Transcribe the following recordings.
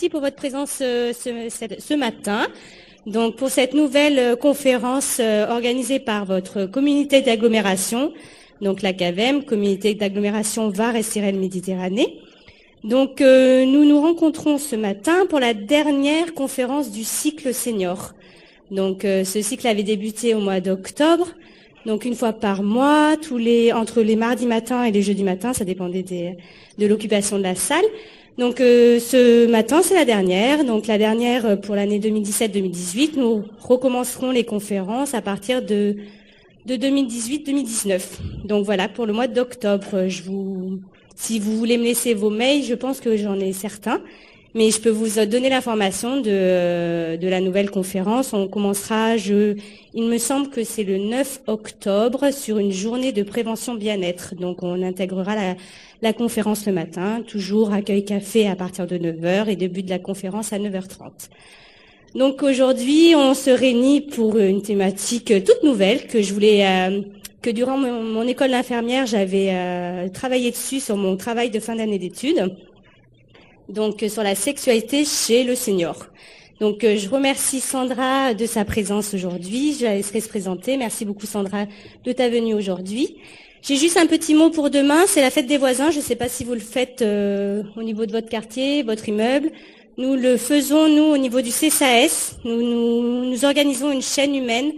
merci pour votre présence ce matin. Donc, pour cette nouvelle conférence organisée par votre communauté d'agglomération, donc la CAVEM, communauté d'agglomération Var et Sirène Méditerranée. Donc, nous nous rencontrons ce matin pour la dernière conférence du cycle senior. Donc, ce cycle avait débuté au mois d'octobre. Donc, une fois par mois, entre les mardis matins et les jeudis matins, ça dépendait de l'occupation de la salle. Donc, ce matin, c'est la dernière. Donc, la dernière pour l'année 2017-2018. Nous recommencerons les conférences à partir de 2018-2019. Donc, voilà, pour le mois d'octobre. Si vous voulez me laisser vos mails, je pense que j'en ai certains. Mais je peux vous donner l'information de la nouvelle conférence. On commencera, il me semble que c'est le 9 octobre sur une journée de prévention bien-être. Donc, on intégrera la conférence le matin, toujours accueil café à partir de 9h et début de la conférence à 9h30. Donc, aujourd'hui, on se réunit pour une thématique toute nouvelle que durant mon école d'infirmière, j'avais travaillé dessus sur mon travail de fin d'année d'études. Donc, sur la sexualité chez le senior. Donc, je remercie Sandra de sa présence aujourd'hui. Je la laisserai se présenter. Merci beaucoup, Sandra, de ta venue aujourd'hui. J'ai juste un petit mot pour demain. C'est la fête des voisins. Je ne sais pas si vous le faites au niveau de votre quartier, votre immeuble. Nous le faisons, nous, au niveau du CCAS. Nous organisons une chaîne humaine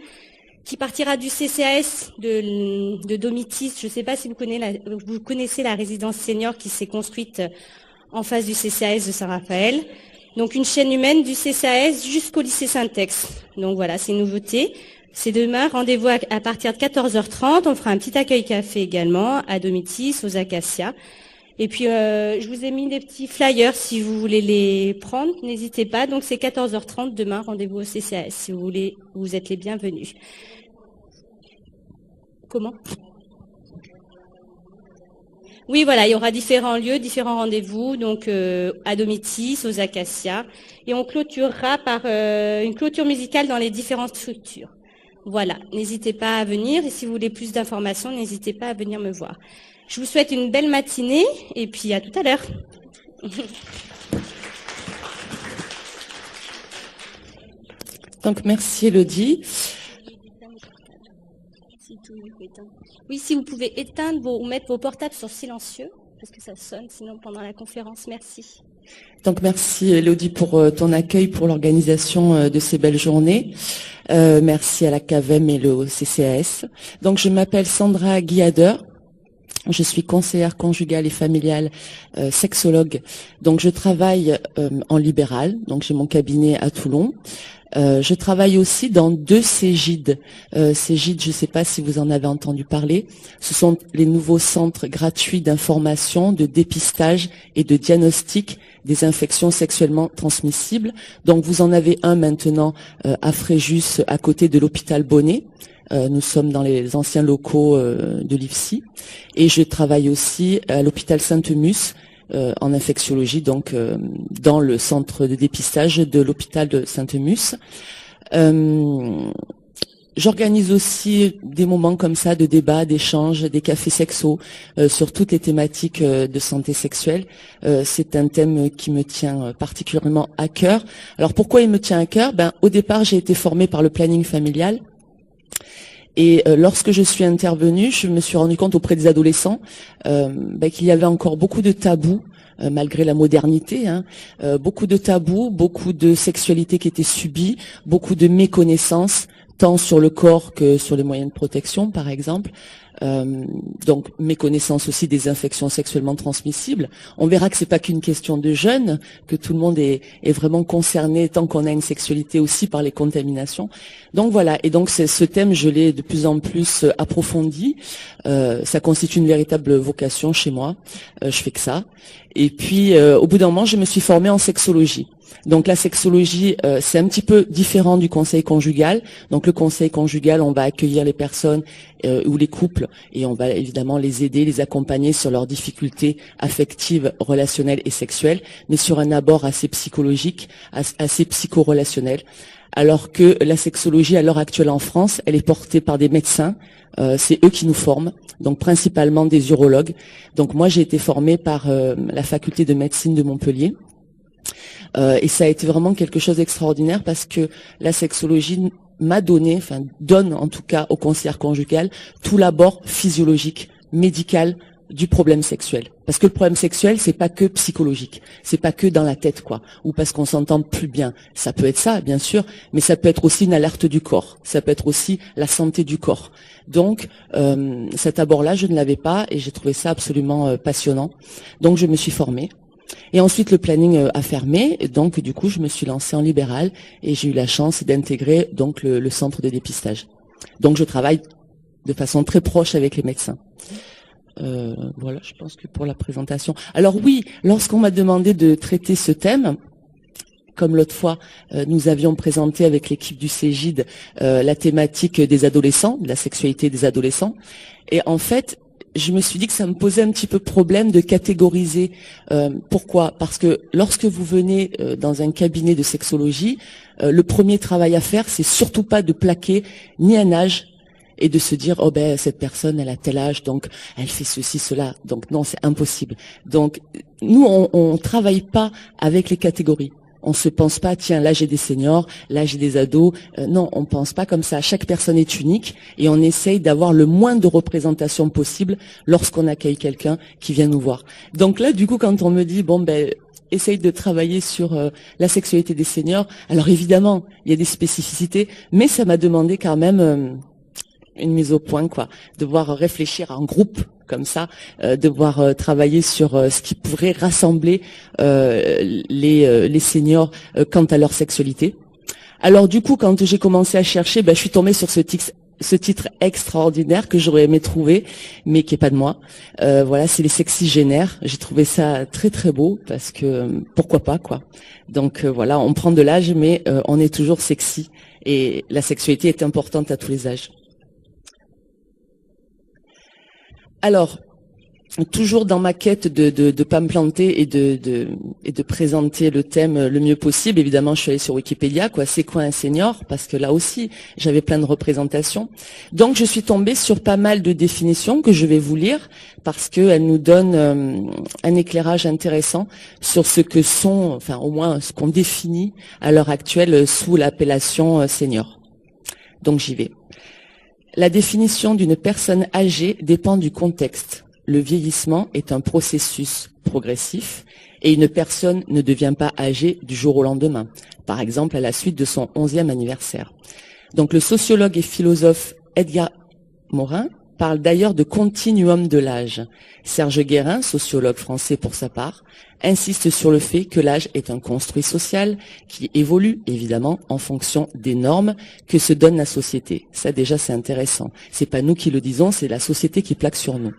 qui partira du CCAS de Domitis. Je ne sais pas si vous connaissez la résidence senior qui s'est construite en face du CCAS de Saint-Raphaël. Donc, une chaîne humaine du CCAS jusqu'au lycée Saint-Ex. Donc, voilà, c'est une nouveauté. C'est demain, rendez-vous à partir de 14h30. On fera un petit accueil café également à Domitis, aux Acacias. Et puis, je vous ai mis des petits flyers si vous voulez les prendre. N'hésitez pas. Donc, c'est 14h30 demain, rendez-vous au CCAS. Si vous voulez, vous êtes les bienvenus. Comment ? Oui, voilà, il y aura différents lieux, différents rendez-vous, donc à Domitis, aux Acacias, et on clôturera par une clôture musicale dans les différentes structures. Voilà, n'hésitez pas à venir, et si vous voulez plus d'informations, n'hésitez pas à venir me voir. Je vous souhaite une belle matinée, et puis à tout à l'heure. Donc, merci Elodie. Oui, si vous pouvez éteindre ou mettre vos portables sur silencieux, parce que ça sonne sinon pendant la conférence. Merci. Donc, merci Elodie pour ton accueil, pour l'organisation de ces belles journées. Merci à la CAVEM et le CCAS. Donc, je m'appelle Sandra Guyader. Je suis conseillère conjugale et familiale, sexologue. Donc, je travaille en libéral. Donc, j'ai mon cabinet à Toulon. Je travaille aussi dans 2 CEGID. CEGID, je ne sais pas si vous en avez entendu parler. Ce sont les nouveaux centres gratuits d'information, de dépistage et de diagnostic des infections sexuellement transmissibles. Donc, vous en avez un maintenant à Fréjus, à côté de l'hôpital Bonnet. Nous sommes dans les anciens locaux de l'IFSI. Et je travaille aussi à l'hôpital Sainte-Mus, en infectiologie, donc dans le centre de dépistage de l'hôpital de Sainte-Mus. J'organise aussi des moments comme ça de débat, d'échange, des cafés sexos sur toutes les thématiques de santé sexuelle. C'est un thème qui me tient particulièrement à cœur. Alors pourquoi il me tient à cœur ? Au départ, j'ai été formée par le planning familial. Et lorsque je suis intervenue, je me suis rendu compte auprès des adolescents qu'il y avait encore beaucoup de tabous, malgré la modernité, beaucoup de tabous, beaucoup de sexualité qui était subie, beaucoup de méconnaissances, tant sur le corps que sur les moyens de protection, par exemple. Donc méconnaissance aussi des infections sexuellement transmissibles. On verra que c'est pas qu'une question de jeunes, que tout le monde est vraiment concerné tant qu'on a une sexualité aussi par les contaminations. Donc voilà, et donc ce thème je l'ai de plus en plus approfondi. Ça constitue une véritable vocation chez moi. Je fais que ça. Et puis au bout d'un moment, je me suis formée en sexologie. Donc la sexologie, c'est un petit peu différent du conseil conjugal. Donc le conseil conjugal, on va accueillir les personnes ou les couples et on va évidemment les aider, les accompagner sur leurs difficultés affectives, relationnelles et sexuelles, mais sur un abord assez psychologique, assez psychorelationnel. Alors que la sexologie à l'heure actuelle en France, elle est portée par des médecins. C'est eux qui nous forment, donc principalement des urologues. Donc moi j'ai été formée par la faculté de médecine de Montpellier. Et ça a été vraiment quelque chose d'extraordinaire parce que la sexologie m'a donné, enfin donne en tout cas au conseillère conjugale, tout l'abord physiologique, médical du problème sexuel. Parce que le problème sexuel, c'est pas que psychologique, c'est pas que dans la tête, quoi, ou parce qu'on s'entend plus bien. Ça peut être ça, bien sûr, mais ça peut être aussi une alerte du corps, ça peut être aussi la santé du corps. Donc, cet abord-là, je ne l'avais pas et j'ai trouvé ça absolument passionnant. Donc, je me suis formée. Et ensuite, le planning a fermé, et donc du coup, je me suis lancée en libéral et j'ai eu la chance d'intégrer donc le centre de dépistage. Donc, je travaille de façon très proche avec les médecins. Voilà, je pense que pour la présentation. Alors oui, lorsqu'on m'a demandé de traiter ce thème, comme l'autre fois, nous avions présenté avec l'équipe du Cégide la thématique des adolescents, de la sexualité des adolescents, et en fait, je me suis dit que ça me posait un petit peu problème de catégoriser. Pourquoi ? Parce que lorsque vous venez dans un cabinet de sexologie, le premier travail à faire, c'est surtout pas de plaquer ni un âge, et de se dire, oh ben, cette personne, elle a tel âge, donc elle fait ceci, cela. Donc non, c'est impossible. Donc, nous, on travaille pas avec les catégories. On se pense pas, tiens, là j'ai des seniors, là j'ai des ados. Non, on pense pas comme ça. Chaque personne est unique et on essaye d'avoir le moins de représentation possible lorsqu'on accueille quelqu'un qui vient nous voir. Donc là, du coup, quand on me dit, bon ben, essaye de travailler sur la sexualité des seniors, alors évidemment, il y a des spécificités, mais ça m'a demandé quand même une mise au point, quoi, devoir réfléchir en groupe comme ça, devoir travailler sur ce qui pourrait rassembler les seniors quant à leur sexualité. Alors du coup, quand j'ai commencé à chercher, je suis tombée sur ce titre extraordinaire que j'aurais aimé trouver, mais qui est pas de moi. Voilà, c'est les sexygénaires. J'ai trouvé ça très très beau parce que pourquoi pas, quoi. Donc voilà, on prend de l'âge, mais on est toujours sexy et la sexualité est importante à tous les âges. Alors, toujours dans ma quête de pas me planter et de présenter le thème le mieux possible, évidemment, je suis allée sur Wikipédia, quoi. C'est quoi un senior ? Parce que là aussi, j'avais plein de représentations. Donc, je suis tombée sur pas mal de définitions que je vais vous lire parce qu'elles nous donnent un éclairage intéressant sur ce que sont, enfin, au moins, ce qu'on définit à l'heure actuelle sous l'appellation senior. Donc, j'y vais. La définition d'une personne âgée dépend du contexte. Le vieillissement est un processus progressif et une personne ne devient pas âgée du jour au lendemain, par exemple à la suite de son 11e anniversaire. Donc le sociologue et philosophe Edgar Morin parle d'ailleurs de continuum de l'âge. Serge Guérin, sociologue français pour sa part, insiste sur le fait que l'âge est un construit social qui évolue évidemment en fonction des normes que se donne la société. Ça déjà c'est intéressant. C'est pas nous qui le disons, c'est la société qui plaque sur nous.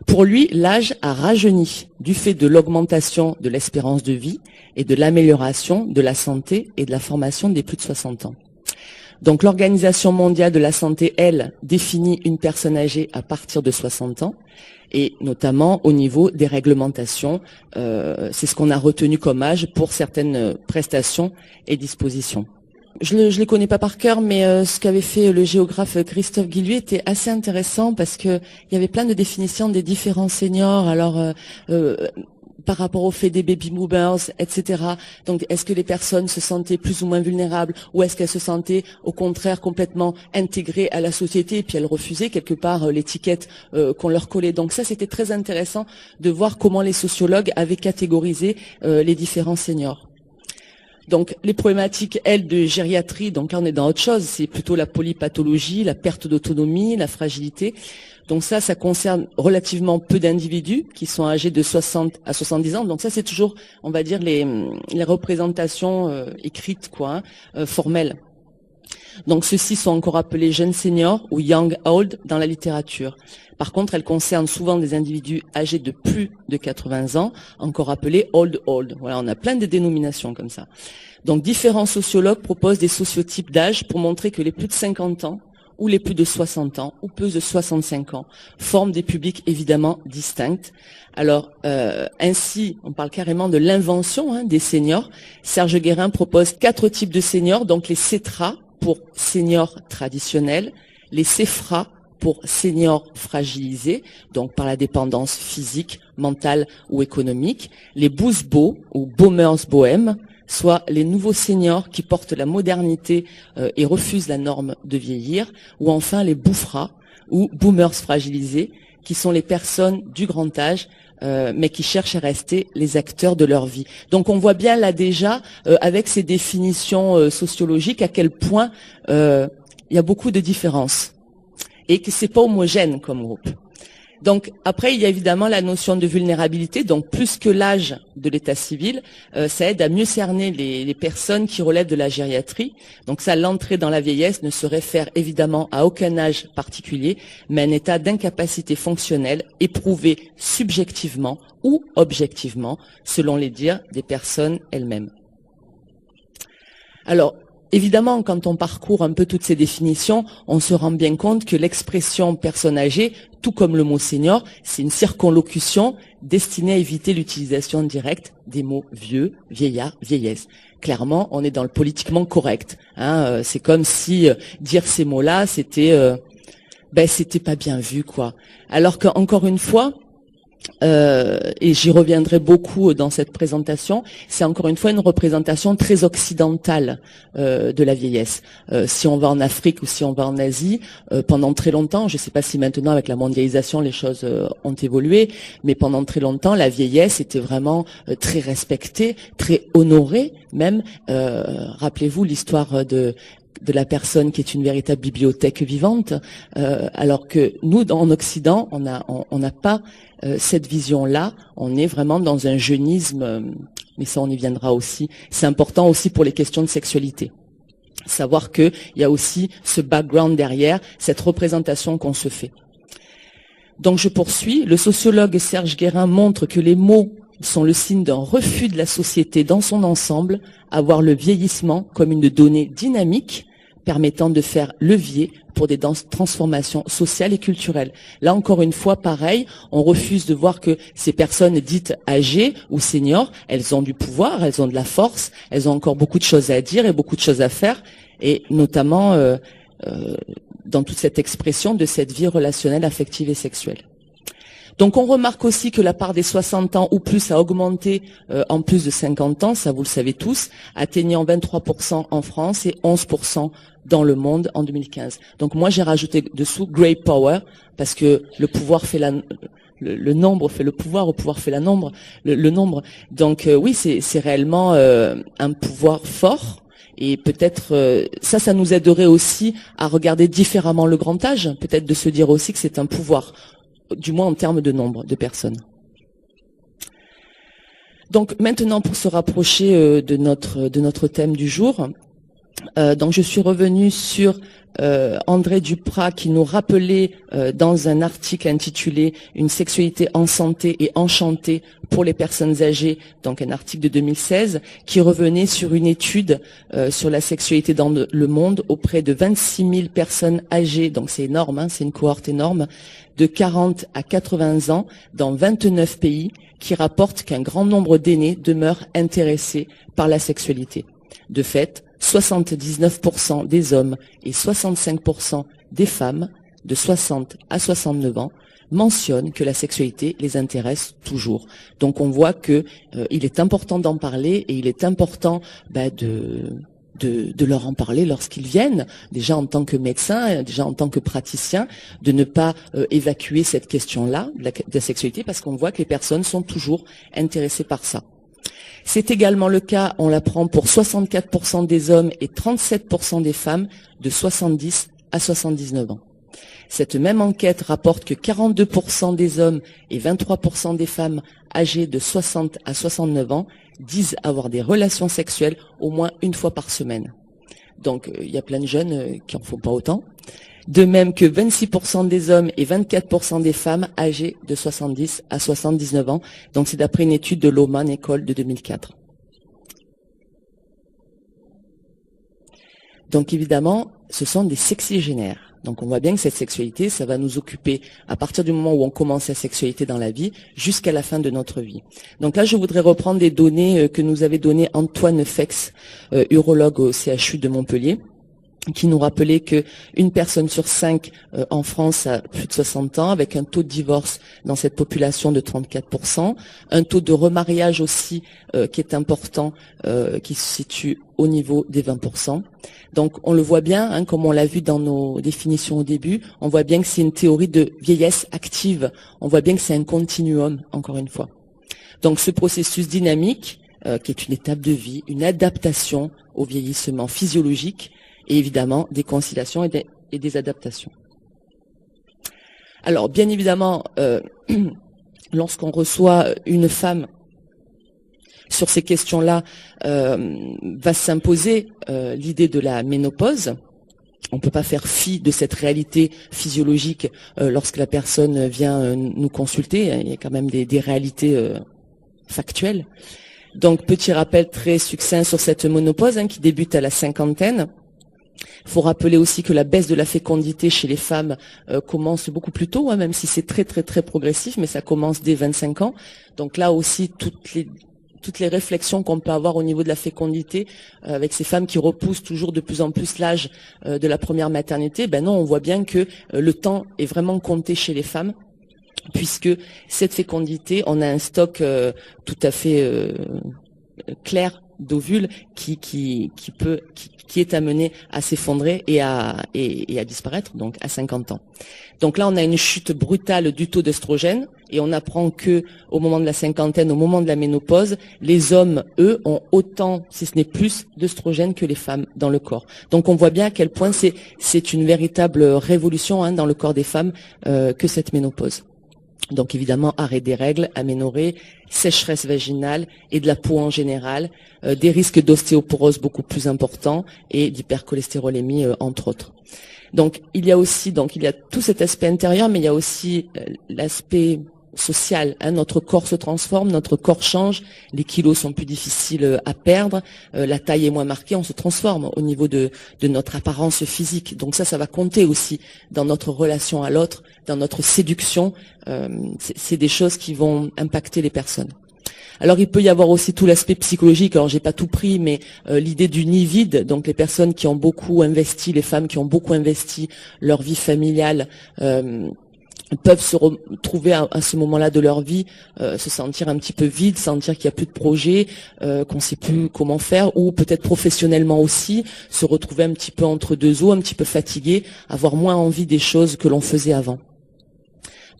Pour lui, l'âge a rajeuni du fait de l'augmentation de l'espérance de vie et de l'amélioration de la santé et de la formation des plus de 60 ans. Donc l'Organisation mondiale de la santé, elle, définit une personne âgée à partir de 60 ans, et notamment au niveau des réglementations. C'est ce qu'on a retenu comme âge pour certaines prestations et dispositions. Je les connais pas par cœur, mais ce qu'avait fait le géographe Christophe Guilluy était assez intéressant parce que il y avait plein de définitions des différents seniors. Alors par rapport au fait des baby boomers, etc. Donc, est-ce que les personnes se sentaient plus ou moins vulnérables ou est-ce qu'elles se sentaient, au contraire, complètement intégrées à la société et puis elles refusaient quelque part l'étiquette qu'on leur collait. Donc ça, c'était très intéressant de voir comment les sociologues avaient catégorisé les différents seniors. Donc, les problématiques, elles, de gériatrie, donc là, on est dans autre chose. C'est plutôt la polypathologie, la perte d'autonomie, la fragilité. Donc ça concerne relativement peu d'individus qui sont âgés de 60 à 70 ans. Donc ça, c'est toujours, on va dire, les représentations écrites, quoi, formelles. Donc ceux-ci sont encore appelés jeunes seniors ou young old dans la littérature. Par contre, elles concernent souvent des individus âgés de plus de 80 ans, encore appelés old old. Voilà, on a plein de dénominations comme ça. Donc différents sociologues proposent des sociotypes d'âge pour montrer que les plus de 50 ans ou les plus de 60 ans, ou plus de 65 ans, forment des publics évidemment distincts. Alors, ainsi, on parle carrément de l'invention des seniors. Serge Guérin propose 4 types de seniors, donc les CETRA pour seniors traditionnels, les CEFRA pour seniors fragilisés, donc par la dépendance physique, mentale ou économique, les bousbeaux ou boomers bohèmes, soit les nouveaux seniors qui portent la modernité et refusent la norme de vieillir, ou enfin les bouffras ou boomers fragilisés, qui sont les personnes du grand âge, mais qui cherchent à rester les acteurs de leur vie. Donc on voit bien là déjà, avec ces définitions sociologiques, à quel point il y a beaucoup de différences et que c'est pas homogène comme groupe. Donc après, il y a évidemment la notion de vulnérabilité. Donc plus que l'âge de l'état civil, ça aide à mieux cerner les personnes qui relèvent de la gériatrie. Donc ça, l'entrée dans la vieillesse ne se réfère évidemment à aucun âge particulier, mais à un état d'incapacité fonctionnelle éprouvé subjectivement ou objectivement, selon les dires des personnes elles-mêmes. Alors, évidemment, quand on parcourt un peu toutes ces définitions, on se rend bien compte que l'expression personne âgée, tout comme le mot senior, c'est une circonlocution destinée à éviter l'utilisation directe des mots vieux, vieillard, vieillesse. Clairement, on est dans le politiquement correct. C'est comme si dire ces mots-là, c'était pas bien vu, quoi. Alors qu'encore une fois, et j'y reviendrai beaucoup dans cette présentation, c'est encore une fois une représentation très occidentale de la vieillesse. Si on va en Afrique ou si on va en Asie, pendant très longtemps, je ne sais pas si maintenant avec la mondialisation les choses ont évolué, mais pendant très longtemps la vieillesse était vraiment très respectée, très honorée même. Rappelez-vous l'histoire de la personne qui est une véritable bibliothèque vivante, alors que nous, en Occident, on n'a pas cette vision-là. On est vraiment dans un jeunisme, mais ça, on y viendra aussi. C'est important aussi pour les questions de sexualité. Savoir qu'il y a aussi ce background derrière, cette représentation qu'on se fait. Donc, je poursuis. Le sociologue Serge Guérin montre que les mots sont le signe d'un refus de la société dans son ensemble à voir le vieillissement comme une donnée dynamique permettant de faire levier pour des transformations sociales et culturelles. Là, encore une fois, pareil, on refuse de voir que ces personnes dites âgées ou seniors, elles ont du pouvoir, elles ont de la force, elles ont encore beaucoup de choses à dire et beaucoup de choses à faire, et notamment dans toute cette expression de cette vie relationnelle, affective et sexuelle. Donc on remarque aussi que la part des 60 ans ou plus a augmenté en plus de 50 ans, ça vous le savez tous, atteignant 23% en France et 11% dans le monde en 2015. Donc moi j'ai rajouté dessous Great Power, parce que le pouvoir fait le nombre fait le pouvoir, au pouvoir fait le nombre. Donc oui, c'est réellement un pouvoir fort. Et peut-être ça nous aiderait aussi à regarder différemment le grand âge, peut-être de se dire aussi que c'est un pouvoir, du moins en termes de nombre de personnes. Donc maintenant, pour se rapprocher de notre thème du jour, donc je suis revenue sur André Duprat qui nous rappelait dans un article intitulé « Une sexualité en santé et enchantée pour les personnes âgées », donc un article de 2016, qui revenait sur une étude sur la sexualité dans le monde auprès de 26 000 personnes âgées, donc c'est énorme, c'est une cohorte énorme, de 40 à 80 ans dans 29 pays, qui rapportent qu'un grand nombre d'aînés demeurent intéressés par la sexualité. De fait, 79% des hommes et 65% des femmes de 60 à 69 ans mentionnent que la sexualité les intéresse toujours. Donc on voit que il est important d'en parler et il est important de leur en parler lorsqu'ils viennent, déjà en tant que médecin, déjà en tant que praticien, de ne pas évacuer cette question-là de la sexualité, parce qu'on voit que les personnes sont toujours intéressées par ça. C'est également le cas, on l'apprend, pour 64% des hommes et 37% des femmes de 70 à 79 ans. Cette même enquête rapporte que 42% des hommes et 23% des femmes âgées de 60 à 69 ans disent avoir des relations sexuelles au moins une fois par semaine. Donc il y a plein de jeunes qui en font pas autant. De même que 26% des hommes et 24% des femmes âgées de 70 à 79 ans. Donc c'est d'après une étude de l'Oman École de 2004. Donc évidemment, ce sont des sexygénaires. Donc on voit bien que cette sexualité, ça va nous occuper à partir du moment où on commence la sexualité dans la vie jusqu'à la fin de notre vie. Donc là, je voudrais reprendre des données que nous avait données Antoine Fex, urologue au CHU de Montpellier. qui nous rappelait que une personne sur 5 en France a plus de 60 ans, avec un taux de divorce dans cette population de 34%, un taux de remariage aussi qui est important, qui se situe au niveau des 20%. Donc on le voit bien, hein, comme on l'a vu dans nos définitions au début, on voit bien que c'est une théorie de vieillesse active, on voit bien que c'est un continuum, encore une fois. Donc ce processus dynamique, qui est une étape de vie, une adaptation au vieillissement physiologique, et évidemment des conciliations et des adaptations. Alors bien évidemment, lorsqu'on reçoit une femme sur ces questions-là, va s'imposer l'idée de la ménopause. On ne peut pas faire fi de cette réalité physiologique lorsque la personne vient nous consulter. Il y a quand même des réalités factuelles. Donc petit rappel très succinct sur cette ménopause qui débute à la cinquantaine. Il faut rappeler aussi que la baisse de la fécondité chez les femmes commence beaucoup plus tôt, hein, même si c'est très très très progressif, mais ça commence dès 25 ans. Donc là aussi, toutes les réflexions qu'on peut avoir au niveau de la fécondité, avec ces femmes qui repoussent toujours de plus en plus l'âge de la première maternité, ben non, on voit bien que le temps est vraiment compté chez les femmes, puisque cette fécondité, on a un stock tout à fait clair d'ovules qui est amené à s'effondrer et à disparaître, donc à 50 ans. Donc là, on a une chute brutale du taux d'œstrogène et on apprend que au moment de la cinquantaine, au moment de la ménopause, les hommes, eux, ont autant, si ce n'est plus, d'œstrogène que les femmes dans le corps. Donc on voit bien à quel point c'est une véritable révolution dans le corps des femmes que cette ménopause. Donc évidemment, arrêt des règles, aménorrhée, sécheresse vaginale et de la peau en général, des risques d'ostéoporose beaucoup plus importants et d'hypercholestérolémie entre autres. Donc il y a tout cet aspect intérieur, mais il y a aussi l'aspect social. Notre corps se transforme, notre corps change, les kilos sont plus difficiles à perdre, la taille est moins marquée, on se transforme au niveau de notre apparence physique. Donc ça va compter aussi dans notre relation à l'autre, dans notre séduction. C'est des choses qui vont impacter les personnes. Alors il peut y avoir aussi tout l'aspect psychologique. Alors j'ai pas tout pris, mais l'idée du nid vide, donc les personnes qui ont beaucoup investi, les femmes qui ont beaucoup investi leur vie familiale, peuvent se retrouver à ce moment-là de leur vie, se sentir un petit peu vide, sentir qu'il n'y a plus de projet, qu'on ne sait plus comment faire, ou peut-être professionnellement aussi, se retrouver un petit peu entre deux eaux, un petit peu fatigué, avoir moins envie des choses que l'on faisait avant.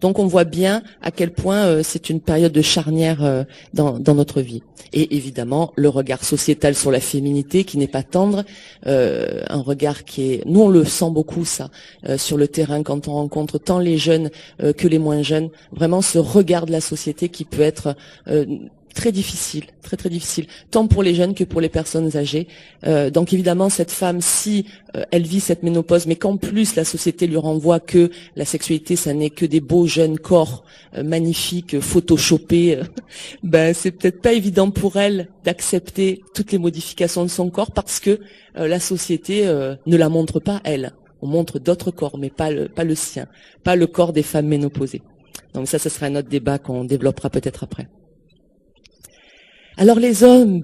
Donc on voit bien à quel point c'est une période de charnière dans notre vie. Et évidemment, le regard sociétal sur la féminité qui n'est pas tendre, un regard qui est... Nous, on le sent beaucoup, ça, sur le terrain, quand on rencontre tant les jeunes que les moins jeunes. Vraiment, ce regard de la société qui peut être... très difficile, très très difficile, tant pour les jeunes que pour les personnes âgées. Donc évidemment, cette femme, si elle vit cette ménopause, mais qu'en plus la société lui renvoie que la sexualité, ça n'est que des beaux jeunes corps magnifiques, photoshopés, ben c'est peut-être pas évident pour elle d'accepter toutes les modifications de son corps parce que la société ne la montre pas elle. On montre d'autres corps, mais pas le sien, pas le corps des femmes ménopausées. Donc ça sera un autre débat qu'on développera peut-être après. Alors les hommes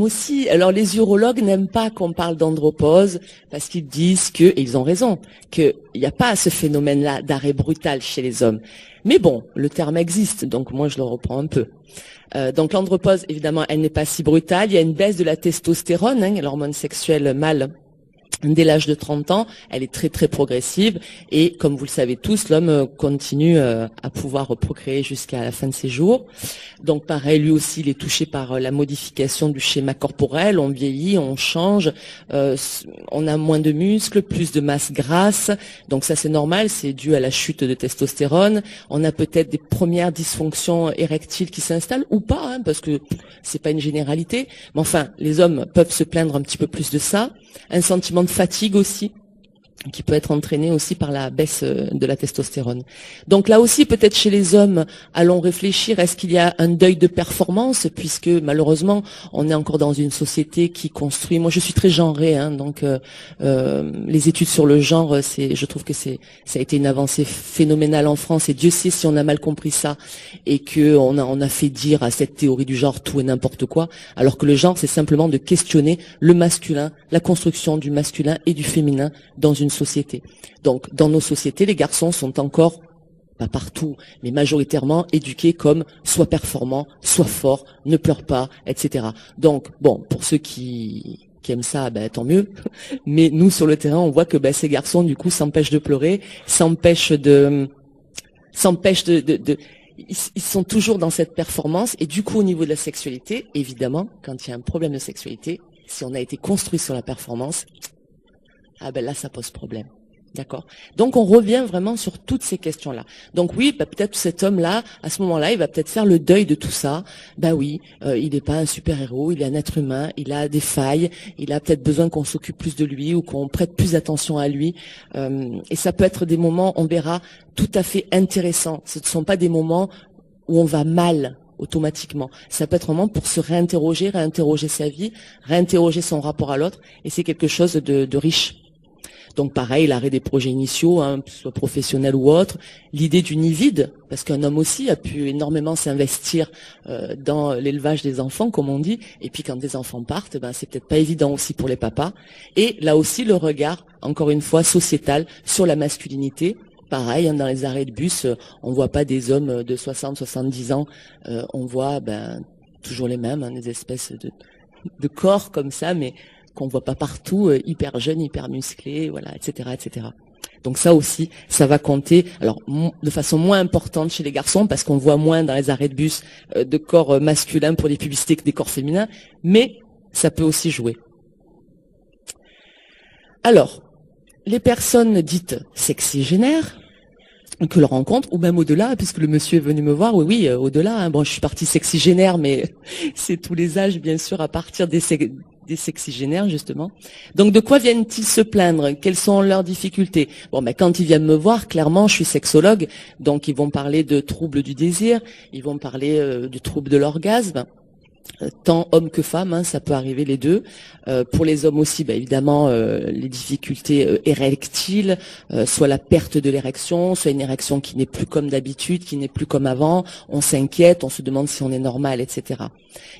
aussi. Alors les urologues n'aiment pas qu'on parle d'andropause parce qu'ils disent et ils ont raison, qu'il n'y a pas ce phénomène-là d'arrêt brutal chez les hommes. Mais bon, le terme existe, donc moi je le reprends un peu. Donc l'andropause, évidemment, elle n'est pas si brutale. Il y a une baisse de la testostérone, l'hormone sexuelle mâle. Dès l'âge de 30 ans, elle est très très progressive et comme vous le savez tous, l'homme continue à pouvoir procréer jusqu'à la fin de ses jours. Donc pareil, lui aussi, il est touché par la modification du schéma corporel, on vieillit, on change, on a moins de muscles, plus de masse grasse, donc ça c'est normal, c'est dû à la chute de testostérone. On a peut-être des premières dysfonctions érectiles qui s'installent ou pas, parce que c'est pas une généralité, mais enfin, les hommes peuvent se plaindre un petit peu plus de ça. Un sentiment de fatigue aussi, qui peut être entraîné aussi par la baisse de la testostérone. Donc là aussi, peut-être chez les hommes, allons réfléchir, est-ce qu'il y a un deuil de performance, puisque malheureusement, on est encore dans une société qui construit, moi je suis très genrée, donc les études sur le genre, je trouve que ça a été une avancée phénoménale en France, et Dieu sait si on a mal compris ça, et que on a fait dire à cette théorie du genre tout et n'importe quoi, alors que le genre, c'est simplement de questionner le masculin, la construction du masculin et du féminin dans une société. Donc, dans nos sociétés, les garçons sont encore, pas partout, mais majoritairement éduqués comme sois performant, sois fort, ne pleure pas, etc. Donc, bon, pour ceux qui aiment ça, tant mieux. Mais nous, sur le terrain, on voit que ces garçons, du coup, s'empêchent de pleurer, ils sont toujours dans cette performance. Et du coup, au niveau de la sexualité, évidemment, quand il y a un problème de sexualité, si on a été construit sur la performance, là, ça pose problème. D'accord. Donc, on revient vraiment sur toutes ces questions-là. Donc oui, peut-être cet homme-là, à ce moment-là, il va peut-être faire le deuil de tout ça. Oui, il n'est pas un super-héros, il est un être humain, il a des failles, il a peut-être besoin qu'on s'occupe plus de lui ou qu'on prête plus attention à lui. Et ça peut être des moments, on verra, tout à fait intéressants. Ce ne sont pas des moments où on va mal automatiquement. Ça peut être vraiment pour se réinterroger sa vie, réinterroger son rapport à l'autre, et c'est quelque chose de riche. Donc pareil, l'arrêt des projets initiaux, soit professionnels ou autres, l'idée du nid vide, parce qu'un homme aussi a pu énormément s'investir dans l'élevage des enfants, comme on dit, et puis quand des enfants partent, c'est peut-être pas évident aussi pour les papas. Et là aussi, le regard, encore une fois, sociétal sur la masculinité. Pareil, dans les arrêts de bus, on voit pas des hommes de 60, 70 ans, on voit toujours les mêmes, des espèces de corps comme ça, mais qu'on voit pas partout, hyper jeunes, hyper musclés, voilà, etc., etc. Donc ça aussi, ça va compter, alors de façon moins importante chez les garçons, parce qu'on voit moins dans les arrêts de bus de corps masculins pour les publicités que des corps féminins, mais ça peut aussi jouer. Alors, les personnes dites sexygénaires, que l'on rencontre, ou même au-delà, puisque le monsieur est venu me voir, oui, au-delà, je suis partie sexygénaire, mais c'est tous les âges, bien sûr, à partir des sexygénaires, justement. Donc, de quoi viennent-ils se plaindre? Quelles sont leurs difficultés? Quand ils viennent me voir, clairement, je suis sexologue, donc ils vont parler de troubles du désir, ils vont parler du trouble de l'orgasme, tant hommes que femmes, ça peut arriver les deux. Pour les hommes aussi, évidemment, les difficultés érectiles, soit la perte de l'érection, soit une érection qui n'est plus comme d'habitude, qui n'est plus comme avant. On s'inquiète, on se demande si on est normal, etc.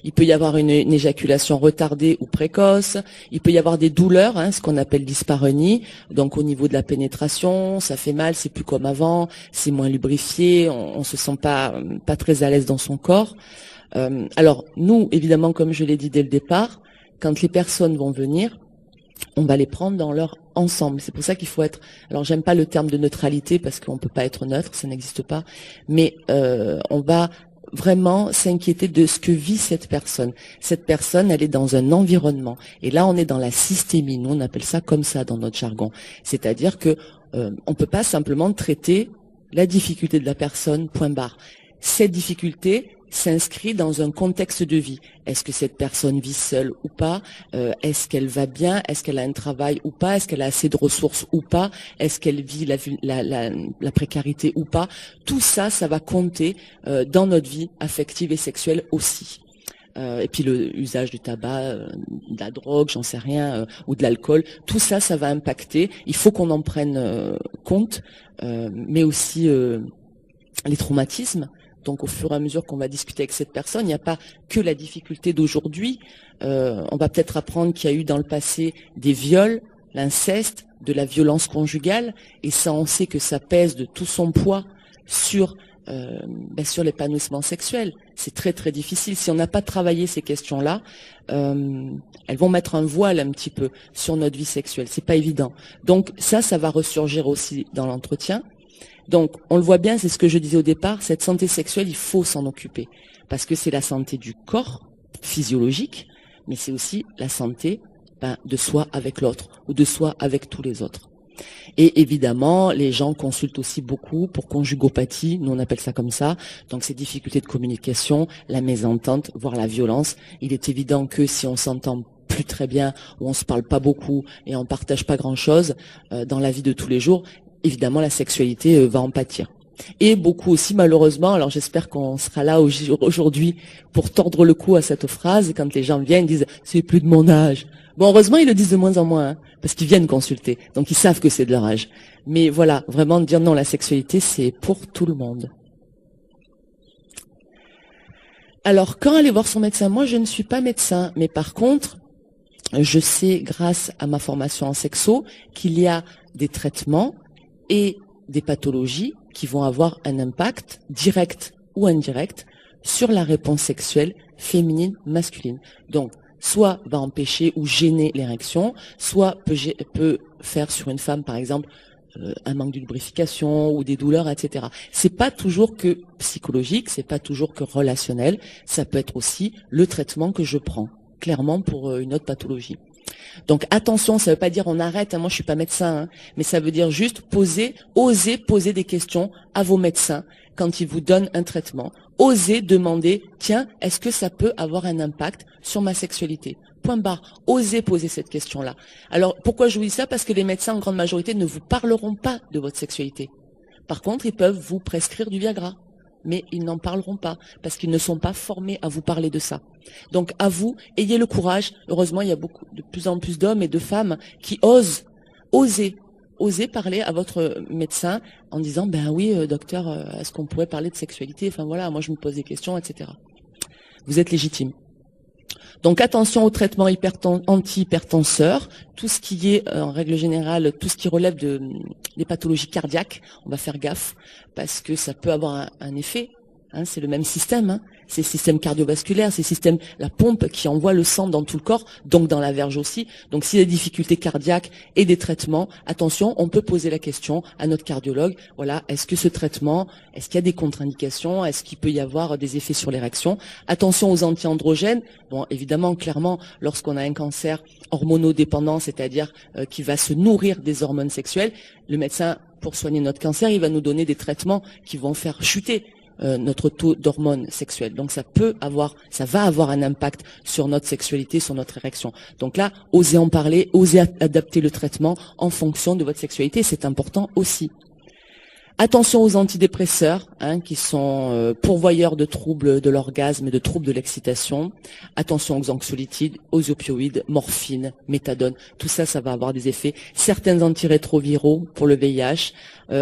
Il peut y avoir une éjaculation retardée ou précoce. Il peut y avoir des douleurs, ce qu'on appelle dyspareunie. Donc au niveau de la pénétration, ça fait mal, c'est plus comme avant, c'est moins lubrifié, on se sent pas très à l'aise dans son corps. Alors, nous, évidemment, comme je l'ai dit dès le départ, quand les personnes vont venir, on va les prendre dans leur ensemble. C'est pour ça qu'il faut être... Alors, j'aime pas le terme de neutralité parce qu'on peut pas être neutre, ça n'existe pas. Mais on va vraiment s'inquiéter de ce que vit cette personne. Cette personne, elle est dans un environnement. Et là, on est dans la systémie. Nous, on appelle ça comme ça dans notre jargon. C'est-à-dire que on peut pas simplement traiter la difficulté de la personne, point barre. Cette difficulté s'inscrit dans un contexte de vie. Est-ce que cette personne vit seule ou pas? Est-ce qu'elle va bien? Est-ce qu'elle a un travail ou pas? Est-ce qu'elle a assez de ressources ou pas? Est-ce qu'elle vit la précarité ou pas? Tout ça, ça va compter dans notre vie affective et sexuelle aussi. Et puis le usage du tabac, de la drogue, j'en sais rien, ou de l'alcool, tout ça, ça va impacter. Il faut qu'on en prenne compte, mais aussi les traumatismes. Donc au fur et à mesure qu'on va discuter avec cette personne, il n'y a pas que la difficulté d'aujourd'hui. On va peut-être apprendre qu'il y a eu dans le passé des viols, l'inceste, de la violence conjugale, et ça, on sait que ça pèse de tout son poids sur l'épanouissement sexuel. C'est très très difficile. Si on n'a pas travaillé ces questions-là, elles vont mettre un voile un petit peu sur notre vie sexuelle. C'est pas évident. Donc ça va ressurgir aussi dans l'entretien. Donc, on le voit bien, c'est ce que je disais au départ, cette santé sexuelle, il faut s'en occuper. Parce que c'est la santé du corps, physiologique, mais c'est aussi la santé de soi avec l'autre, ou de soi avec tous les autres. Et évidemment, les gens consultent aussi beaucoup pour conjugopathie, nous on appelle ça comme ça, donc ces difficultés de communication, la mésentente, voire la violence. Il est évident que si on s'entend plus très bien, où on se parle pas beaucoup et on partage pas grand-chose dans la vie de tous les jours, évidemment la sexualité va en pâtir. Et beaucoup aussi malheureusement, alors j'espère qu'on sera là aujourd'hui pour tordre le cou à cette phrase, quand les gens viennent, ils disent « c'est plus de mon âge ». Bon, heureusement, ils le disent de moins en moins, hein, parce qu'ils viennent consulter, donc ils savent que c'est de leur âge. Mais voilà, vraiment dire non, la sexualité, c'est pour tout le monde. Alors, quand aller voir son médecin? Moi, je ne suis pas médecin, mais par contre, je sais, grâce à ma formation en sexo, qu'il y a des traitements et des pathologies qui vont avoir un impact direct ou indirect sur la réponse sexuelle féminine, masculine. Donc, soit va empêcher ou gêner l'érection, soit peut faire sur une femme, par exemple, un manque de lubrification ou des douleurs, etc. C'est pas toujours que psychologique, c'est pas toujours que relationnel, ça peut être aussi le traitement que je prends, clairement pour une autre pathologie. Donc attention, ça veut pas dire on arrête, hein, moi je suis pas médecin, hein, mais ça veut dire juste oser poser des questions à vos médecins quand ils vous donnent un traitement. Osez demander, tiens, est-ce que ça peut avoir un impact sur ma sexualité? Point barre. Osez poser cette question-là. Alors pourquoi je vous dis ça? Parce que les médecins en grande majorité ne vous parleront pas de votre sexualité. Par contre, ils peuvent vous prescrire du Viagra. Mais ils n'en parleront pas, parce qu'ils ne sont pas formés à vous parler de ça. Donc à vous, ayez le courage. Heureusement, il y a de plus en plus d'hommes et de femmes qui osez parler à votre médecin en disant, ben oui, docteur, est-ce qu'on pourrait parler de sexualité? Enfin voilà, moi je me pose des questions, etc. Vous êtes légitime. Donc attention aux traitements anti-hypertenseurs, tout ce qui est, en règle générale, tout ce qui relève des pathologies cardiaques, on va faire gaffe, parce que ça peut avoir un effet, hein, c'est le même système, hein, c'est le système cardiovasculaire, c'est le système, la pompe qui envoie le sang dans tout le corps, donc dans la verge aussi. Donc s'il y a des difficultés cardiaques et des traitements, attention, on peut poser la question à notre cardiologue, voilà, est-ce que ce traitement, est-ce qu'il y a des contre-indications, est-ce qu'il peut y avoir des effets sur l'érection? Attention aux anti-androgènes, bon évidemment, clairement, lorsqu'on a un cancer hormonodépendant, c'est-à-dire qui va se nourrir des hormones sexuelles, le médecin, pour soigner notre cancer, il va nous donner des traitements qui vont faire chuter notre taux d'hormones sexuelles. Donc ça va avoir un impact sur notre sexualité, sur notre érection. Donc là, osez en parler, osez adapter le traitement en fonction de votre sexualité, c'est important aussi. Attention aux antidépresseurs, hein, qui sont pourvoyeurs de troubles de l'orgasme et de troubles de l'excitation. Attention aux anxiolytiques, aux opioïdes, morphine, méthadone. Tout ça, ça va avoir des effets. Certains antirétroviraux pour le VIH.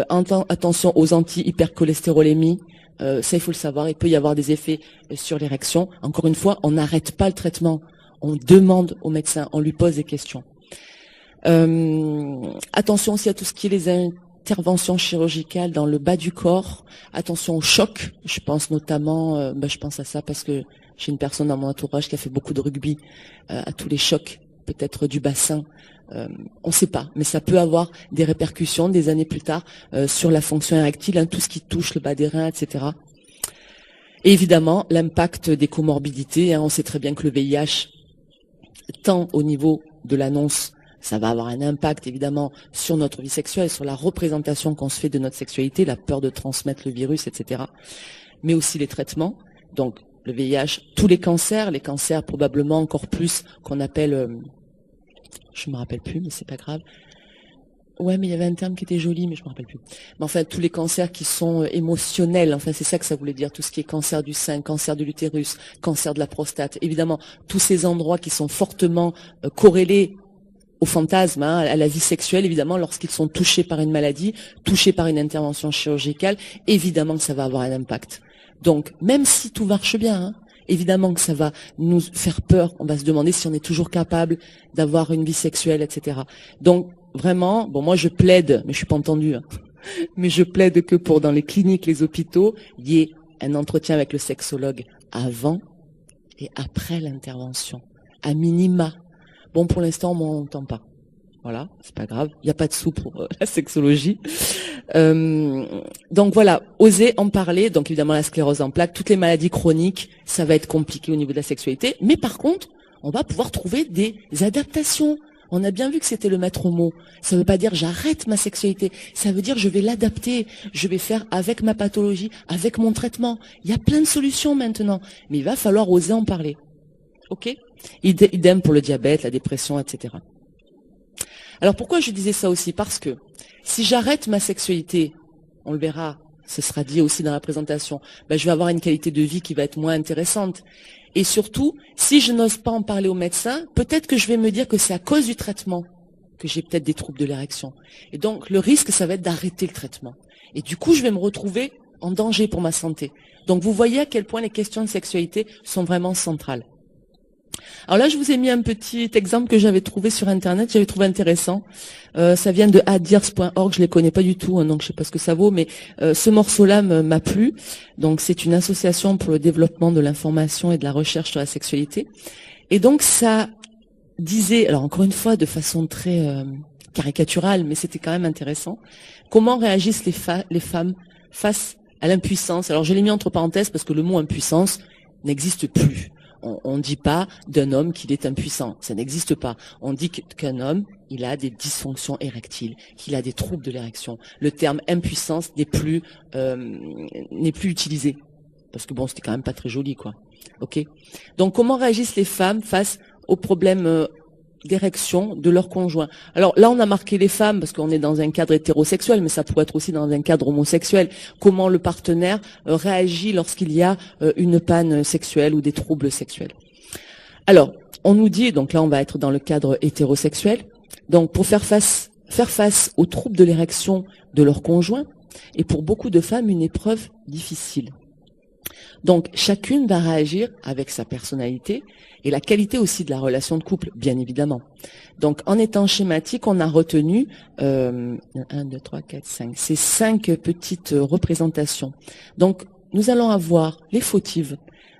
Attention aux anti-hypercholestérolémies. Ça, il faut le savoir, il peut y avoir des effets sur l'érection. Encore une fois, on n'arrête pas le traitement. On demande au médecin, on lui pose des questions. Attention aussi à tout ce qui est les interventions chirurgicales dans le bas du corps. Attention au choc. Je pense notamment, je pense à ça parce que j'ai une personne dans mon entourage qui a fait beaucoup de rugby, à tous les chocs, peut-être du bassin. On ne sait pas, mais ça peut avoir des répercussions des années plus tard sur la fonction érectile, hein, tout ce qui touche le bas des reins, etc. Et évidemment, l'impact des comorbidités. Hein, on sait très bien que le VIH, tant au niveau de l'annonce, ça va avoir un impact évidemment sur notre vie sexuelle, sur la représentation qu'on se fait de notre sexualité, la peur de transmettre le virus, etc. Mais aussi les traitements. Donc le VIH, tous les cancers probablement encore plus qu'on appelle... je me rappelle plus, mais c'est pas grave. Ouais, mais il y avait un terme qui était joli, mais je me rappelle plus. Mais enfin, tous les cancers qui sont émotionnels, enfin, c'est ça que ça voulait dire, tout ce qui est cancer du sein, cancer de l'utérus, cancer de la prostate. Évidemment, tous ces endroits qui sont fortement corrélés au fantasme, hein, à la vie sexuelle, évidemment, lorsqu'ils sont touchés par une maladie, touchés par une intervention chirurgicale, évidemment que ça va avoir un impact. Donc, même si tout marche bien, hein, évidemment que ça va nous faire peur. On va se demander si on est toujours capable d'avoir une vie sexuelle, etc. Donc, vraiment, bon, moi je plaide, mais je suis pas entendue, hein, mais je plaide que dans les cliniques, les hôpitaux, il y ait un entretien avec le sexologue avant et après l'intervention, à minima. Bon, pour l'instant, on m'entend pas. Voilà, c'est pas grave. Il n'y a pas de sous pour la sexologie. Donc voilà, osez en parler. Donc évidemment, la sclérose en plaques, toutes les maladies chroniques, ça va être compliqué au niveau de la sexualité. Mais par contre, on va pouvoir trouver des adaptations. On a bien vu que c'était le maître mot. Ça ne veut pas dire j'arrête ma sexualité. Ça veut dire je vais l'adapter. Je vais faire avec ma pathologie, avec mon traitement. Il y a plein de solutions maintenant. Mais il va falloir oser en parler. Ok? Idem pour le diabète, la dépression, etc. Alors pourquoi je disais ça aussi? Parce que si j'arrête ma sexualité, on le verra, ce sera dit aussi dans la présentation, ben, je vais avoir une qualité de vie qui va être moins intéressante. Et surtout, si je n'ose pas en parler au médecin, peut-être que je vais me dire que c'est à cause du traitement que j'ai peut-être des troubles de l'érection. Et donc, le risque, ça va être d'arrêter le traitement. Et du coup, je vais me retrouver en danger pour ma santé. Donc, vous voyez à quel point les questions de sexualité sont vraiment centrales. Alors là, je vous ai mis un petit exemple que j'avais trouvé sur Internet, j'avais trouvé intéressant. Ça vient de adirs.org, je les connais pas du tout, hein, donc je sais pas ce que ça vaut, mais ce morceau-là m'a plu. Donc c'est une association pour le développement de l'information et de la recherche sur la sexualité. Et donc ça disait, alors encore une fois de façon très caricaturale, mais c'était quand même intéressant, comment réagissent les femmes face à l'impuissance. Alors je l'ai mis entre parenthèses parce que le mot impuissance n'existe plus. On ne dit pas d'un homme qu'il est impuissant, ça n'existe pas. On dit qu'un homme, il a des dysfonctions érectiles, qu'il a des troubles de l'érection. Le terme impuissance n'est plus utilisé parce que bon, c'était quand même pas très joli, quoi. Ok. Donc, comment réagissent les femmes face aux problèmes d'érection de leur conjoint? Alors là, on a marqué les femmes parce qu'on est dans un cadre hétérosexuel, mais ça pourrait être aussi dans un cadre homosexuel. Comment le partenaire réagit lorsqu'il y a une panne sexuelle ou des troubles sexuels? Alors, on nous dit, donc là, on va être dans le cadre hétérosexuel. Donc, pour faire face aux troubles de l'érection de leur conjoint, et pour beaucoup de femmes, une épreuve difficile. Donc, chacune va réagir avec sa personnalité et la qualité aussi de la relation de couple, bien évidemment. Donc, en étant schématique, on a retenu 1, 2, 3, 4, 5. Ces 5 petites représentations. Donc, nous allons avoir les fautives.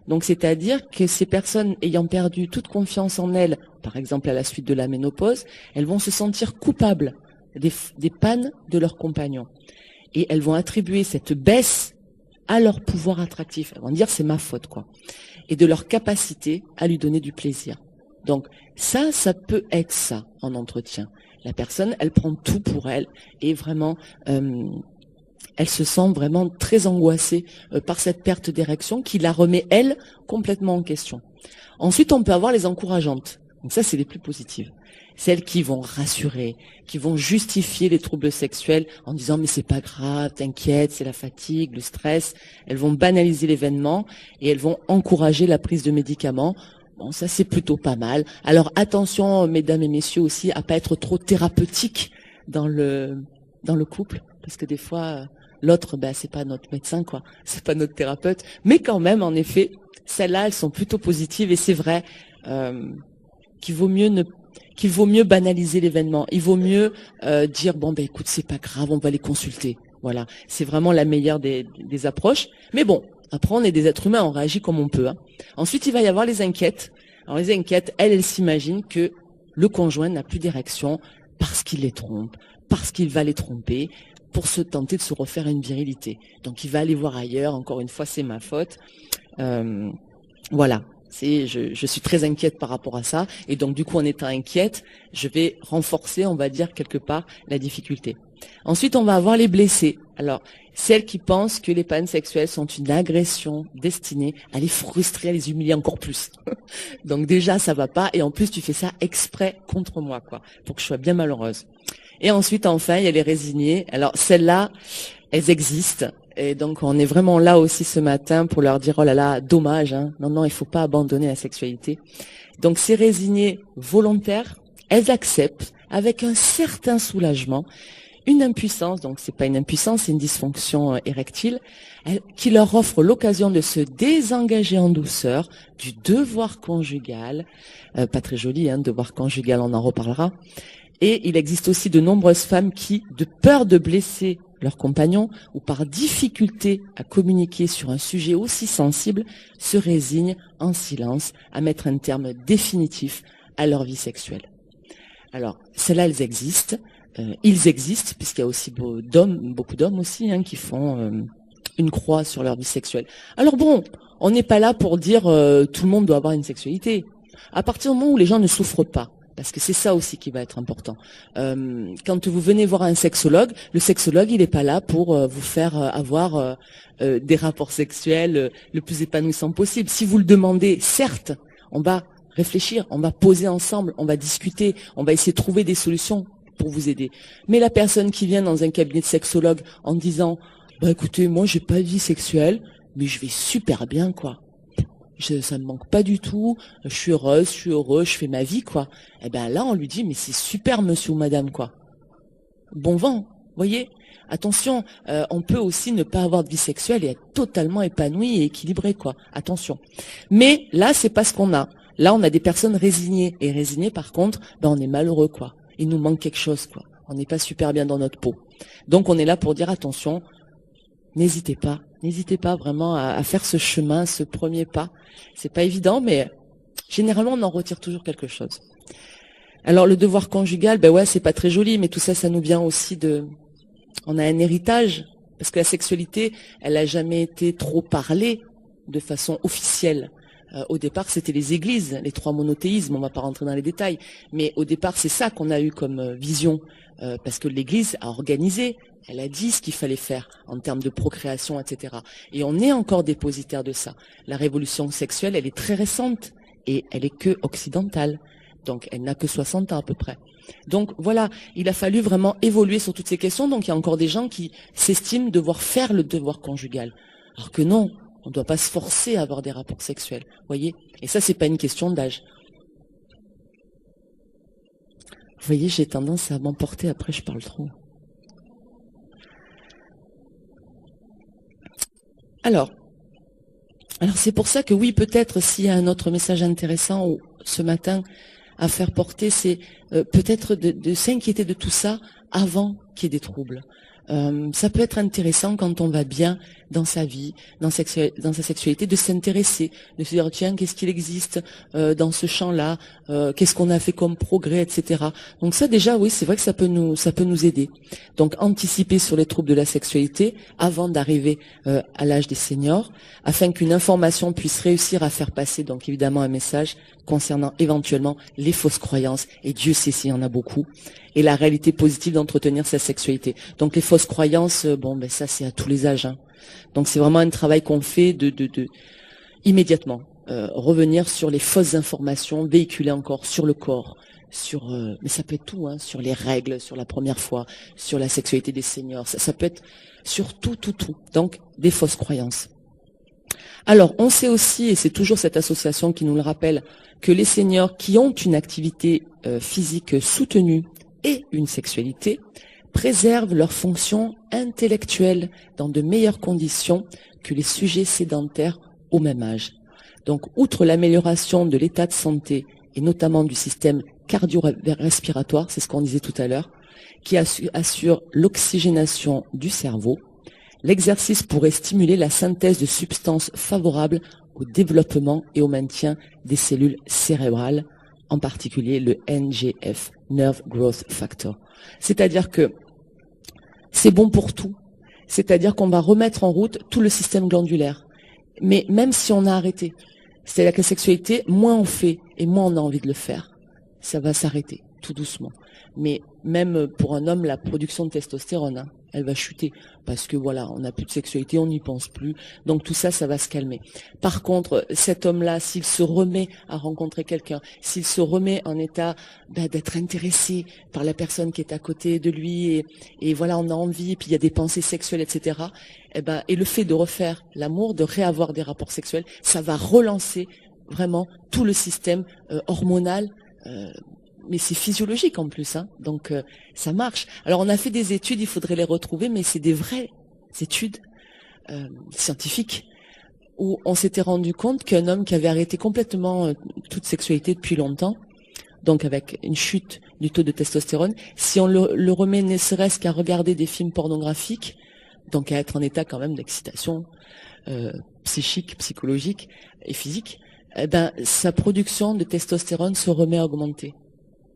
Donc, c'est-à-dire que ces personnes ayant perdu toute confiance en elles, par exemple à la suite de la ménopause, elles vont se sentir coupables des pannes de leurs compagnons. Et elles vont attribuer cette baisse à leur pouvoir attractif. Elles vont dire c'est ma faute, quoi. Et de leur capacité à lui donner du plaisir. Donc ça peut être ça en entretien. La personne, elle prend tout pour elle et vraiment, elle se sent vraiment très angoissée par cette perte d'érection qui la remet, elle, complètement en question. Ensuite, on peut avoir les encourageantes. Donc ça, c'est les plus positives. Celles qui vont rassurer, qui vont justifier les troubles sexuels en disant mais c'est pas grave, t'inquiète, c'est la fatigue, le stress. Elles vont banaliser l'événement et elles vont encourager la prise de médicaments. Bon, ça c'est plutôt pas mal. Alors attention, mesdames et messieurs aussi, à pas être trop thérapeutique dans le couple, parce que des fois l'autre, c'est pas notre médecin, quoi, c'est pas notre thérapeute. Mais quand même, en effet, celles-là, elles sont plutôt positives et c'est vrai qu'il vaut mieux banaliser l'événement. Il vaut mieux dire bon écoute, c'est pas grave, on va les consulter. Voilà, c'est vraiment la meilleure des approches. Mais bon, après on est des êtres humains, on réagit comme on peut. Hein. Ensuite, il va y avoir les inquiètes. Alors les inquiètes, elles s'imaginent que le conjoint n'a plus d'érection parce qu'il les trompe, parce qu'il va les tromper, pour se tenter de se refaire une virilité. Donc il va aller voir ailleurs. Encore une fois, c'est ma faute. Voilà. Je suis très inquiète par rapport à ça. Et donc, du coup, en étant inquiète, je vais renforcer, on va dire, quelque part, la difficulté. Ensuite, on va avoir les blessés. Alors, celles qui pensent que les pannes sexuelles sont une agression destinée à les frustrer, à les humilier encore plus. Donc déjà, ça va pas. Et en plus, tu fais ça exprès contre moi, quoi, pour que je sois bien malheureuse. Et ensuite, enfin, il y a les résignées. Alors, celles-là, elles existent. Et donc, on est vraiment là aussi ce matin pour leur dire, oh là là, dommage, hein. Non, il faut pas abandonner la sexualité. Donc, ces résignées volontaires, elles acceptent avec un certain soulagement une impuissance, donc c'est pas une impuissance, c'est une dysfonction érectile, qui leur offre l'occasion de se désengager en douceur du devoir conjugal, pas très joli, hein, devoir conjugal, on en reparlera. Et il existe aussi de nombreuses femmes qui, de peur de blesser leurs compagnons ou par difficulté à communiquer sur un sujet aussi sensible, se résignent en silence à mettre un terme définitif à leur vie sexuelle. Alors, celles-là, elles existent. Ils existent, puisqu'il y a aussi beaucoup d'hommes aussi, hein, qui font une croix sur leur vie sexuelle. Alors bon, on n'est pas là pour dire tout le monde doit avoir une sexualité. À partir du moment où les gens ne souffrent pas, parce que c'est ça aussi qui va être important. Quand vous venez voir un sexologue, le sexologue, il n'est pas là pour vous faire avoir des rapports sexuels le plus épanouissants possible. Si vous le demandez, certes, on va réfléchir, on va poser ensemble, on va discuter, on va essayer de trouver des solutions pour vous aider. Mais la personne qui vient dans un cabinet de sexologue en disant « écoutez, moi j'ai pas de vie sexuelle, mais je vais super bien, quoi. Ça me manque pas du tout, je suis heureuse, je suis heureux, je fais ma vie, quoi. » Eh ben là, on lui dit « mais c'est super, monsieur ou madame, quoi. Bon vent, voyez. Attention, on peut aussi ne pas avoir de vie sexuelle et être totalement épanoui et équilibré, quoi. Attention. Mais là, c'est pas ce qu'on a. Là, on a des personnes résignées. Et résignées, par contre, on est malheureux, quoi. Il nous manque quelque chose, quoi. On n'est pas super bien dans notre peau. Donc, on est là pour dire attention, n'hésitez pas vraiment à faire ce chemin, ce premier pas. C'est pas évident, mais généralement, on en retire toujours quelque chose. Alors, le devoir conjugal, c'est pas très joli, mais tout ça, ça nous vient aussi on a un héritage, parce que la sexualité, elle n'a jamais été trop parlée de façon officielle. Au départ, c'était les églises, les 3 monothéismes, on ne va pas rentrer dans les détails, mais au départ, c'est ça qu'on a eu comme vision, parce que l'église a organisé, elle a dit ce qu'il fallait faire en termes de procréation, etc. Et on est encore dépositaire de ça. La révolution sexuelle, elle est très récente, et elle est que occidentale, donc elle n'a que 60 ans à peu près. Donc voilà, il a fallu vraiment évoluer sur toutes ces questions. Donc il y a encore des gens qui s'estiment devoir faire le devoir conjugal. Alors que non, on ne doit pas se forcer à avoir des rapports sexuels. Voyez. Et ça, c'est pas une question d'âge. Vous voyez, j'ai tendance à m'emporter, après je parle trop. Alors c'est pour ça que oui, peut-être s'il y a un autre message intéressant ce matin à faire porter, c'est peut-être de s'inquiéter de tout ça avant qu'il y ait des troubles. Ça peut être intéressant quand on va bien dans sa vie, dans sa sexualité, de s'intéresser, de se dire tiens, qu'est-ce qu'il existe dans ce champ-là, qu'est-ce qu'on a fait comme progrès, etc. Donc ça déjà, oui, c'est vrai que ça peut nous aider. Donc anticiper sur les troubles de la sexualité avant d'arriver à l'âge des seniors, afin qu'une information puisse réussir à faire passer donc évidemment un message concernant éventuellement les fausses croyances, et Dieu sait s'il y en a beaucoup, et la réalité positive d'entretenir sa sexualité. Donc les fausses croyances, ça c'est à tous les âges. Hein. Donc c'est vraiment un travail qu'on fait de immédiatement revenir sur les fausses informations véhiculées encore sur le corps, mais ça peut être tout, hein, sur les règles, sur la première fois, sur la sexualité des seniors, ça peut être sur tout. Donc des fausses croyances. Alors, on sait aussi, et c'est toujours cette association qui nous le rappelle, que les seniors qui ont une activité physique soutenue et une sexualité préservent leur fonction intellectuelle dans de meilleures conditions que les sujets sédentaires au même âge. Donc, outre l'amélioration de l'état de santé et notamment du système cardio-respiratoire, c'est ce qu'on disait tout à l'heure, qui assure l'oxygénation du cerveau, l'exercice pourrait stimuler la synthèse de substances favorables au développement et au maintien des cellules cérébrales, en particulier le NGF, Nerve Growth Factor. C'est-à-dire que c'est bon pour tout. C'est-à-dire qu'on va remettre en route tout le système glandulaire. Mais même si on a arrêté, c'est-à-dire que la sexualité, moins on fait et moins on a envie de le faire, ça va s'arrêter, tout doucement. Mais même pour un homme, la production de testostérone, elle va chuter. Parce que voilà, on n'a plus de sexualité, on n'y pense plus. Donc tout ça, ça va se calmer. Par contre, cet homme-là, s'il se remet à rencontrer quelqu'un, s'il se remet en état d'être intéressé par la personne qui est à côté de lui, et voilà, on a envie, puis il y a des pensées sexuelles, etc. Et le fait de refaire l'amour, de réavoir des rapports sexuels, ça va relancer vraiment tout le système hormonal. Mais c'est physiologique en plus, hein. Donc ça marche. Alors on a fait des études, il faudrait les retrouver, mais c'est des vraies études scientifiques où on s'était rendu compte qu'un homme qui avait arrêté complètement toute sexualité depuis longtemps, donc avec une chute du taux de testostérone, si on le remet ne serait-ce qu'à regarder des films pornographiques, donc à être en état quand même d'excitation psychique, psychologique et physique, sa production de testostérone se remet à augmenter.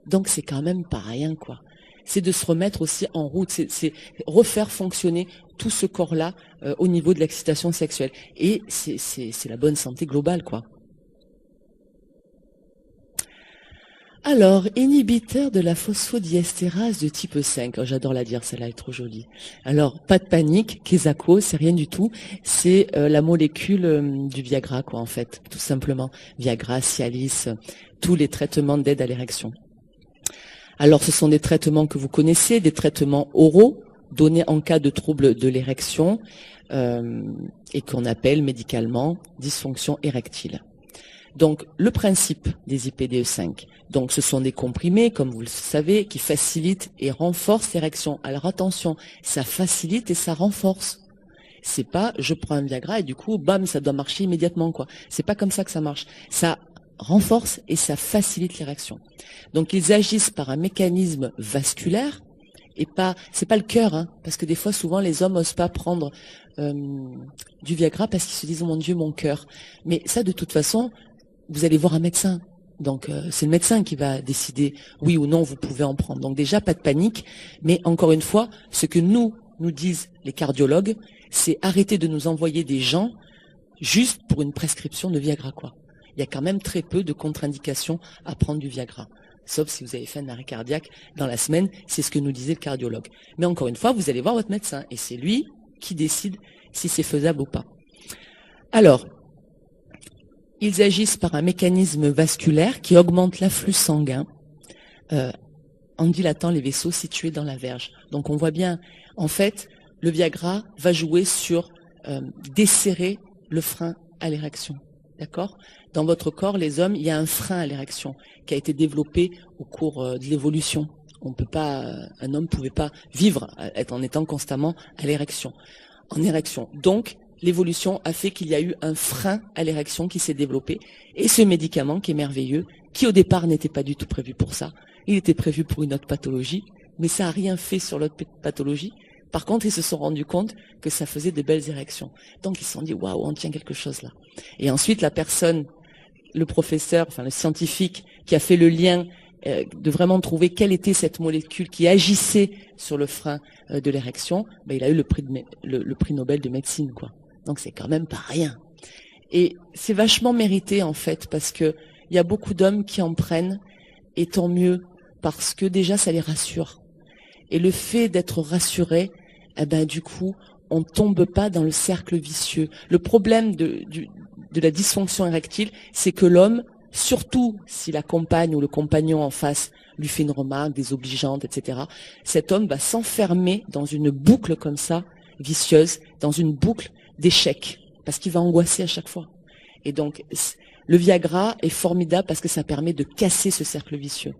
Donc c'est quand même pas rien, quoi. C'est de se remettre aussi en route, c'est refaire fonctionner tout ce corps-là au niveau de l'excitation sexuelle. Et c'est la bonne santé globale, quoi. Alors, inhibiteur de la phosphodiestérase de type 5. Oh, j'adore la dire, celle-là est trop jolie. Alors, pas de panique, Quesaco, c'est rien du tout. C'est la molécule du Viagra, quoi, en fait, tout simplement. Viagra, Cialis, tous les traitements d'aide à l'érection. Alors, ce sont des traitements que vous connaissez, des traitements oraux, donnés en cas de trouble de l'érection, et qu'on appelle médicalement dysfonction érectile. Donc, le principe des IPDE5, donc ce sont des comprimés, comme vous le savez, qui facilitent et renforcent l'érection. Alors attention, ça facilite et ça renforce. C'est pas, je prends un Viagra et du coup, bam, ça doit marcher immédiatement, quoi. C'est pas comme ça que ça marche. Ça renforce et ça facilite l'érection. Donc, ils agissent par un mécanisme vasculaire et pas, c'est pas le cœur, hein, parce que des fois, souvent, les hommes n'osent pas prendre du Viagra parce qu'ils se disent, oh mon Dieu, mon cœur. Mais ça, de toute façon, vous allez voir un médecin. Donc, c'est le médecin qui va décider oui ou non vous pouvez en prendre. Donc déjà, pas de panique. Mais encore une fois, ce que nous disent les cardiologues, c'est arrêter de nous envoyer des gens juste pour une prescription de Viagra, quoi. Il y a quand même très peu de contre-indications à prendre du Viagra. Sauf si vous avez fait un arrêt cardiaque dans la semaine, c'est ce que nous disait le cardiologue. Mais encore une fois, vous allez voir votre médecin et c'est lui qui décide si c'est faisable ou pas. Alors, ils agissent par un mécanisme vasculaire qui augmente l'afflux sanguin en dilatant les vaisseaux situés dans la verge. Donc on voit bien, en fait, le Viagra va jouer sur desserrer le frein à l'érection. D'accord ? Dans votre corps, les hommes, il y a un frein à l'érection qui a été développé au cours de l'évolution. On peut pas, un homme ne pouvait pas vivre en étant constamment à l'érection, en érection. Donc, l'évolution a fait qu'il y a eu un frein à l'érection qui s'est développé. Et ce médicament qui est merveilleux, qui au départ n'était pas du tout prévu pour ça, il était prévu pour une autre pathologie, mais ça n'a rien fait sur l'autre pathologie. Par contre, ils se sont rendus compte que ça faisait de belles érections. Donc ils se sont dit, waouh, on tient quelque chose là. Et ensuite, la personne, le professeur, enfin le scientifique qui a fait le lien de vraiment trouver quelle était cette molécule qui agissait sur le frein de l'érection, il a eu le prix Nobel de médecine, quoi. Donc c'est quand même pas rien. Et c'est vachement mérité en fait, parce que il y a beaucoup d'hommes qui en prennent, et tant mieux, parce que déjà ça les rassure. Et le fait d'être rassuré, du coup, on tombe pas dans le cercle vicieux. Le problème de la dysfonction érectile, c'est que l'homme, surtout si la compagne ou le compagnon en face lui fait une remarque désobligeante, etc., cet homme va s'enfermer dans une boucle comme ça, vicieuse, dans une boucle d'échecs, parce qu'il va angoisser à chaque fois. Et donc, le Viagra est formidable parce que ça permet de casser ce cercle vicieux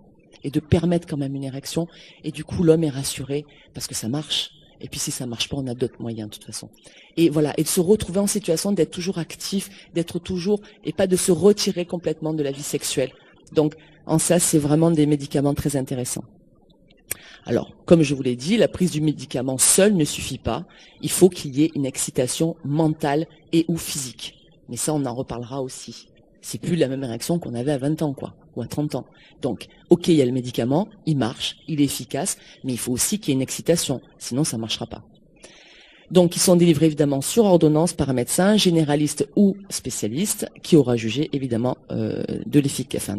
et de permettre quand même une érection. Et du coup, l'homme est rassuré parce que ça marche. Et puis si ça marche pas, on a d'autres moyens de toute façon. Et voilà, et de se retrouver en situation d'être toujours actif, d'être toujours, et pas de se retirer complètement de la vie sexuelle. Donc, en ça, c'est vraiment des médicaments très intéressants. Alors, comme je vous l'ai dit, la prise du médicament seul ne suffit pas. Il faut qu'il y ait une excitation mentale et ou physique. Mais ça, on en reparlera aussi. C'est plus la même érection qu'on avait à 20 ans, quoi, ou à 30 ans. Donc, ok, il y a le médicament, il marche, il est efficace, mais il faut aussi qu'il y ait une excitation, sinon ça ne marchera pas. Donc, ils sont délivrés évidemment sur ordonnance par un médecin, généraliste ou spécialiste, qui aura jugé évidemment de l'efficace,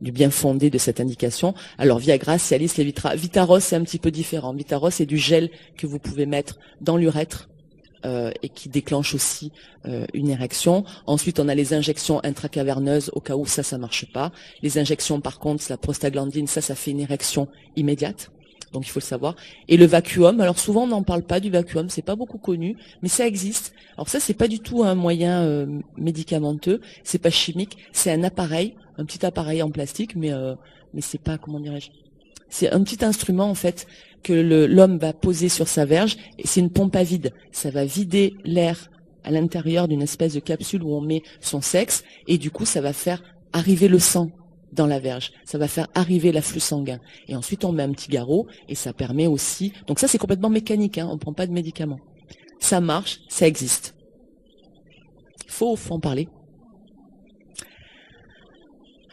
du bien fondé de cette indication. Alors, Viagra, Cialis, Levitra, Vitaros, c'est un petit peu différent. Vitaros, c'est du gel que vous pouvez mettre dans l'urètre et qui déclenche aussi une érection. Ensuite, on a les injections intracaverneuses au cas où ça marche pas. Les injections, par contre, la prostaglandine, ça fait une érection immédiate. Donc il faut le savoir. Et le vacuum, alors souvent on n'en parle pas du vacuum, c'est pas beaucoup connu, mais ça existe. Alors ça, c'est pas du tout un moyen médicamenteux, c'est pas chimique, c'est un appareil, un petit appareil en plastique, mais c'est pas, comment dirais-je, c'est un petit instrument en fait que l'homme va poser sur sa verge, et c'est une pompe à vide. Ça va vider l'air à l'intérieur d'une espèce de capsule où on met son sexe, et du coup ça va faire arriver le sang dans la verge. Ça va faire arriver l'afflux sanguin. Et ensuite, on met un petit garrot et ça permet aussi... Donc ça, c'est complètement mécanique, hein, on ne prend pas de médicaments. Ça marche, ça existe. Il faut en parler.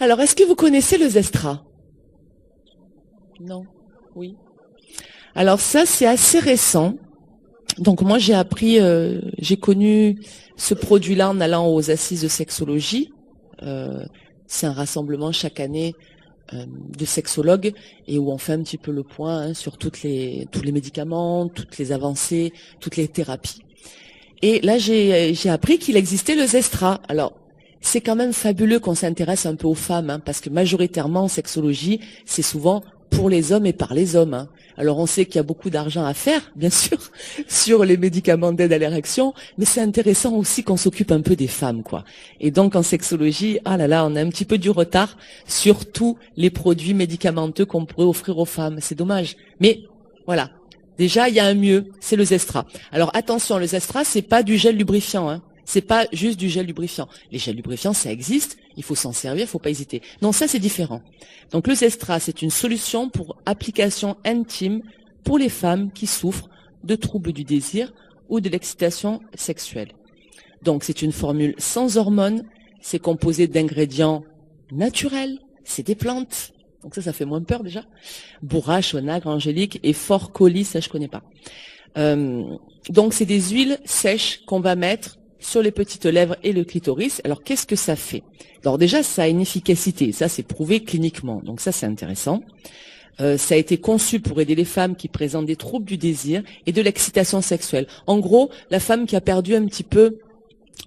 Alors, est-ce que vous connaissez le Zestra? Non? Oui? Alors ça, c'est assez récent. Donc moi, j'ai connu ce produit-là en allant aux assises de sexologie. C'est un rassemblement chaque année de sexologue et où on fait un petit peu le point sur tous les médicaments, toutes les avancées, toutes les thérapies. Et là, j'ai appris qu'il existait le Zestra. Alors, c'est quand même fabuleux qu'on s'intéresse un peu aux femmes, parce que majoritairement en sexologie, c'est souvent pour les hommes et par les hommes. Alors on sait qu'il y a beaucoup d'argent à faire, bien sûr, sur les médicaments d'aide à l'érection, mais c'est intéressant aussi qu'on s'occupe un peu des femmes, quoi. Et donc en sexologie, ah là là, on a un petit peu du retard sur tous les produits médicamenteux qu'on pourrait offrir aux femmes. C'est dommage. Mais voilà. Déjà, il y a un mieux, c'est le Zestra. Alors attention, le Zestra, c'est pas du gel lubrifiant, C'est pas juste du gel lubrifiant. Les gels lubrifiants, ça existe, il faut s'en servir, il faut pas hésiter. Non, ça c'est différent. Donc le Zestra, c'est une solution pour application intime pour les femmes qui souffrent de troubles du désir ou de l'excitation sexuelle. Donc c'est une formule sans hormones, c'est composé d'ingrédients naturels, c'est des plantes. Donc ça fait moins peur déjà. Bourrache, onagre, angélique et fort colis, ça je connais pas. Donc c'est des huiles sèches qu'on va mettre sur les petites lèvres et le clitoris. Alors qu'est-ce que ça fait? Alors déjà, ça a une efficacité, ça c'est prouvé cliniquement, donc ça c'est intéressant. Ça a été conçu pour aider les femmes qui présentent des troubles du désir et de l'excitation sexuelle. En gros, la femme qui a perdu un petit peu,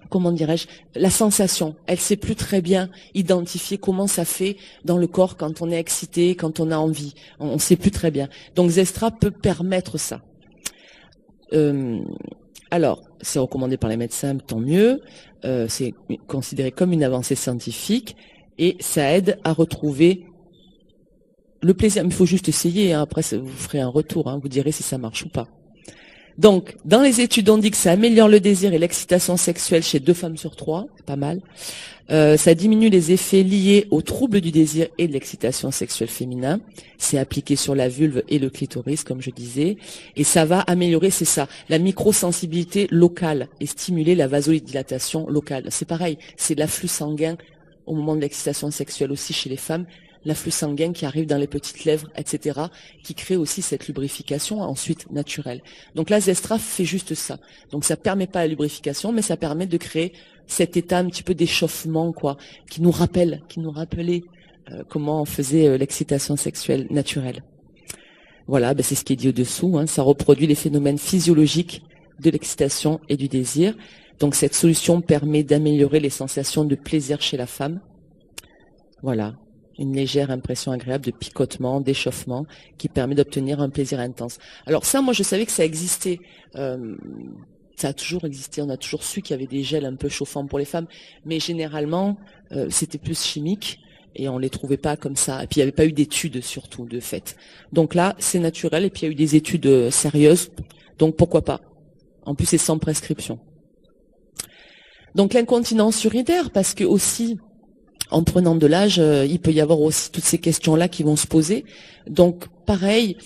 comment dirais-je, la sensation. Elle sait plus très bien identifier comment ça fait dans le corps quand on est excité, quand on a envie. On sait plus très bien. Donc Zestra peut permettre ça. Alors, c'est recommandé par les médecins, tant mieux. C'est considéré comme une avancée scientifique et ça aide à retrouver le plaisir. Mais il faut juste essayer. Après, vous ferez un retour. Vous direz si ça marche ou pas. Donc, dans les études, on dit que ça améliore le désir et l'excitation sexuelle chez 2 femmes sur 3. C'est pas mal. Ça diminue les effets liés aux troubles du désir et de l'excitation sexuelle féminin. C'est appliqué sur la vulve et le clitoris, comme je disais. Et ça va améliorer, c'est ça, la microsensibilité locale et stimuler la vasodilatation locale. C'est pareil, c'est l'afflux sanguin au moment de l'excitation sexuelle aussi chez les femmes. L'afflux sanguin qui arrive dans les petites lèvres, etc., qui crée aussi cette lubrification ensuite naturelle. Donc là, Zestra fait juste ça. Donc ça permet pas la lubrification, mais ça permet de créer cet état un petit peu d'échauffement, quoi, qui nous rappelait comment on faisait l'excitation sexuelle naturelle. Voilà, c'est ce qui est dit au-dessous. Ça reproduit les phénomènes physiologiques de l'excitation et du désir. Donc cette solution permet d'améliorer les sensations de plaisir chez la femme. Voilà. Une légère impression agréable de picotement, d'échauffement, qui permet d'obtenir un plaisir intense. Alors ça, moi, je savais que ça existait. Ça a toujours existé. On a toujours su qu'il y avait des gels un peu chauffants pour les femmes, mais généralement, c'était plus chimique et on les trouvait pas comme ça. Et puis il n'y avait pas eu d'études surtout de fait. Donc là, c'est naturel et puis il y a eu des études sérieuses. Donc pourquoi pas? En plus, c'est sans prescription. Donc l'incontinence urinaire, parce que aussi en prenant de l'âge, il peut y avoir aussi toutes ces questions-là qui vont se poser. Donc, pareil,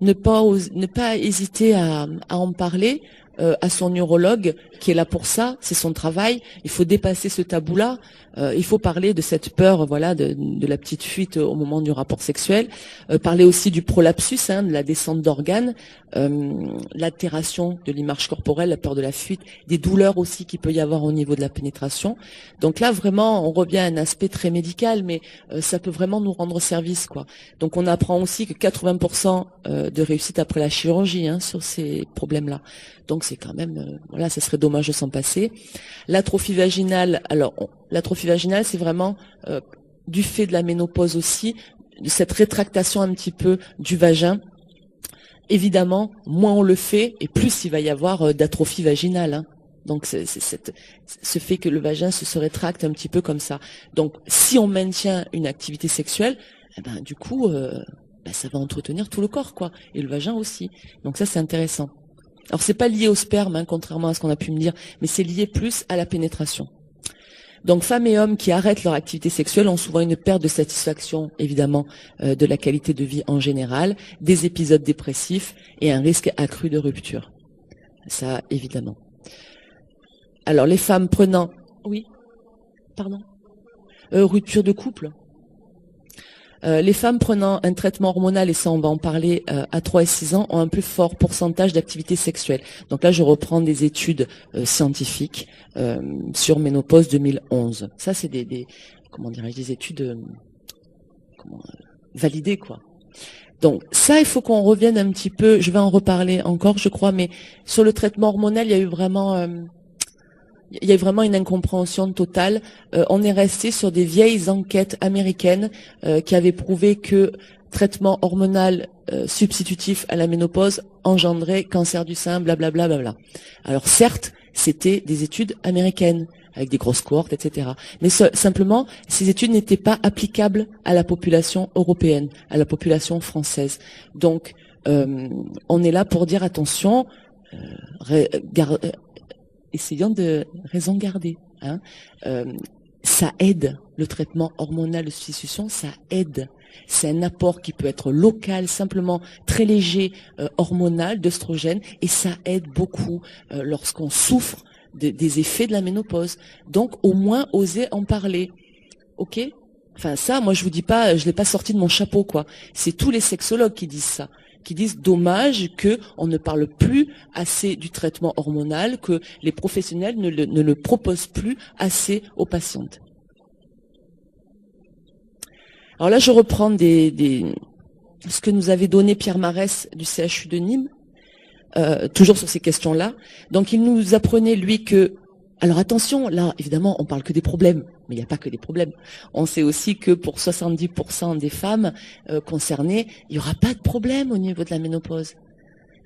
ne pas hésiter à en parler à son urologue qui est là pour ça, c'est son travail. Il faut dépasser ce tabou-là. Il faut parler de cette peur, voilà, de la petite fuite au moment du rapport sexuel. Parler aussi du prolapsus, de la descente d'organes, l'altération de l'image corporelle, la peur de la fuite, des douleurs aussi qu'il peut y avoir au niveau de la pénétration. Donc là, vraiment, on revient à un aspect très médical, mais ça peut vraiment nous rendre service, quoi. Donc on apprend aussi que 80% de réussite après la chirurgie sur ces problèmes-là. Donc c'est quand même, voilà, ça serait dommage de s'en passer. L'atrophie vaginale, alors l'atrophie vaginale, c'est vraiment du fait de la ménopause aussi, de cette rétractation un petit peu du vagin. Évidemment, moins on le fait, et plus il va y avoir d'atrophie vaginale. Donc c'est ce fait que le vagin se rétracte un petit peu comme ça. Donc si on maintient une activité sexuelle, du coup, ça va entretenir tout le corps, quoi, et le vagin aussi. Donc ça, c'est intéressant. Alors c'est pas lié au sperme, contrairement à ce qu'on a pu me dire, mais c'est lié plus à la pénétration. Donc femmes et hommes qui arrêtent leur activité sexuelle ont souvent une perte de satisfaction, évidemment, de la qualité de vie en général, des épisodes dépressifs et un risque accru de rupture. Ça, évidemment. Alors les femmes prenant... Oui, pardon. Rupture de couple. Les femmes prenant un traitement hormonal, et ça on va en parler, à 3 et 6 ans, ont un plus fort pourcentage d'activité sexuelle. Donc là, je reprends des études scientifiques sur Ménopause 2011. Ça, c'est des études, validé, quoi. Donc ça, il faut qu'on revienne un petit peu, je vais en reparler encore, je crois, mais sur le traitement hormonal, il y a eu vraiment une incompréhension totale. On est resté sur des vieilles enquêtes américaines qui avaient prouvé que traitement hormonal substitutif à la ménopause engendrait cancer du sein, blablabla. Bla, bla, bla. Alors certes, c'était des études américaines, avec des grosses cohortes, etc. Mais simplement, ces études n'étaient pas applicables à la population européenne, à la population française. Donc, on est là pour dire attention, essayons de raison garder. Hein. Ça aide, le traitement hormonal de substitution, ça aide. C'est un apport qui peut être local, simplement très léger, hormonal, d'œstrogène, et ça aide beaucoup lorsqu'on souffre des effets de la ménopause. Donc, au moins, oser en parler. Ok ? Enfin, ça, moi, je vous dis pas, je l'ai pas sorti de mon chapeau, quoi. C'est tous les sexologues qui disent ça, qui disent dommage que on ne parle plus assez du traitement hormonal, que les professionnels ne le proposent plus assez aux patientes. Alors là, je reprends ce que nous avait donné Pierre Marès du CHU de Nîmes. Toujours sur ces questions-là. Donc, il nous apprenait, lui, que... Alors, attention, là, évidemment, on parle que des problèmes, mais il n'y a pas que des problèmes. On sait aussi que pour 70% des femmes concernées, il n'y aura pas de problème au niveau de la ménopause.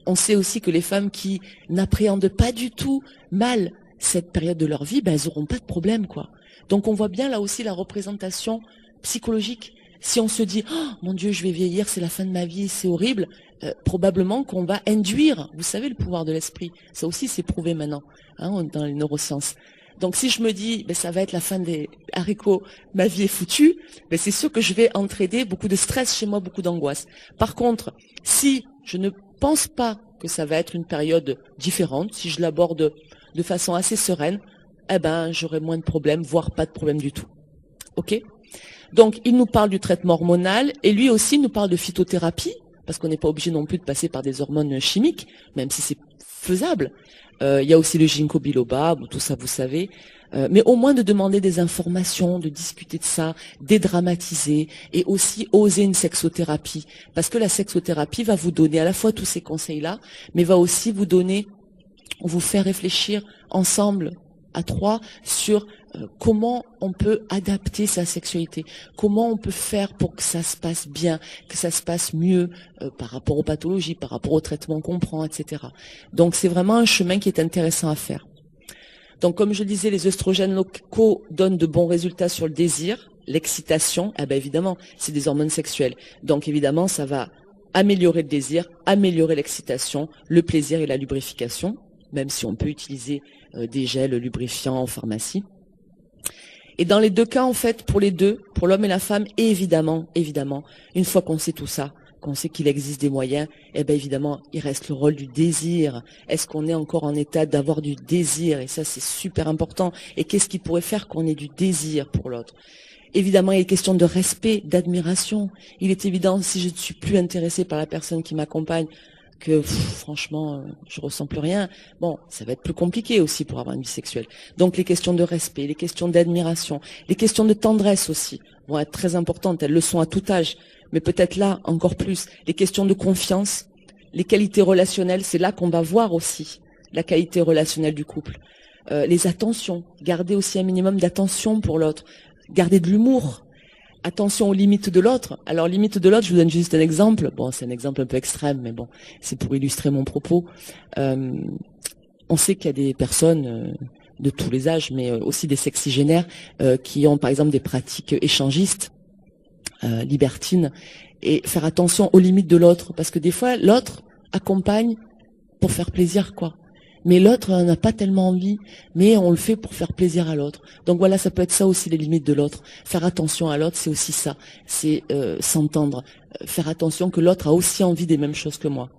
On sait aussi que les femmes qui n'appréhendent pas du tout mal cette période de leur vie, elles n'auront pas de problème, quoi. Donc, on voit bien, là aussi, la représentation psychologique. Si on se dit « Oh, mon Dieu, je vais vieillir, c'est la fin de ma vie, c'est horrible », probablement qu'on va induire, vous savez, le pouvoir de l'esprit. Ça aussi, c'est prouvé maintenant, hein, dans les neurosciences. Donc, si je me dis « ça va être la fin des haricots, ma vie est foutue », c'est sûr que je vais entraîner beaucoup de stress chez moi, beaucoup d'angoisse. Par contre, si je ne pense pas que ça va être une période différente, si je l'aborde de façon assez sereine, j'aurai moins de problèmes, voire pas de problème du tout. Ok ? Donc, il nous parle du traitement hormonal et lui aussi nous parle de phytothérapie, parce qu'on n'est pas obligé non plus de passer par des hormones chimiques, même si c'est faisable. Il y a aussi le ginkgo biloba, tout ça vous savez. Mais au moins de demander des informations, de discuter de ça, dédramatiser et aussi oser une sexothérapie. Parce que la sexothérapie va vous donner à la fois tous ces conseils-là, mais va aussi vous faire réfléchir ensemble à trois sur comment on peut adapter sa sexualité, comment on peut faire pour que ça se passe bien, que ça se passe mieux par rapport aux pathologies, par rapport aux traitements qu'on prend, etc. Donc c'est vraiment un chemin qui est intéressant à faire. Donc comme je disais, les œstrogènes locaux donnent de bons résultats sur le désir, l'excitation, évidemment, c'est des hormones sexuelles. Donc évidemment, ça va améliorer le désir, améliorer l'excitation, le plaisir et la lubrification, même si on peut utiliser des gels lubrifiants en pharmacie. Et dans les deux cas, en fait, pour les deux, pour l'homme et la femme, et évidemment, une fois qu'on sait tout ça, qu'on sait qu'il existe des moyens, évidemment, il reste le rôle du désir. Est-ce qu'on est encore en état d'avoir du désir? Et ça, c'est super important. Et qu'est-ce qui pourrait faire qu'on ait du désir pour l'autre? Évidemment, il est question de respect, d'admiration. Il est évident, si je ne suis plus intéressée par la personne qui m'accompagne, que franchement, je ressens plus rien. Bon, ça va être plus compliqué aussi pour avoir une vie sexuelle. Donc les questions de respect, les questions d'admiration, les questions de tendresse aussi vont être très importantes. Elles le sont à tout âge, mais peut-être là encore plus. Les questions de confiance, les qualités relationnelles, c'est là qu'on va voir aussi la qualité relationnelle du couple. Les attentions, garder aussi un minimum d'attention pour l'autre, garder de l'humour. Attention aux limites de l'autre. Alors, limites de l'autre, je vous donne juste un exemple. Bon, c'est un exemple un peu extrême, mais bon, c'est pour illustrer mon propos. On sait qu'il y a des personnes de tous les âges, mais aussi des sexygénaires, qui ont, par exemple, des pratiques échangistes, libertines, et faire attention aux limites de l'autre, parce que des fois, l'autre accompagne pour faire plaisir, quoi. Mais l'autre n'a pas tellement envie, mais on le fait pour faire plaisir à l'autre. Donc voilà, ça peut être ça aussi les limites de l'autre. Faire attention à l'autre, c'est aussi ça. C'est s'entendre, faire attention que l'autre a aussi envie des mêmes choses que moi.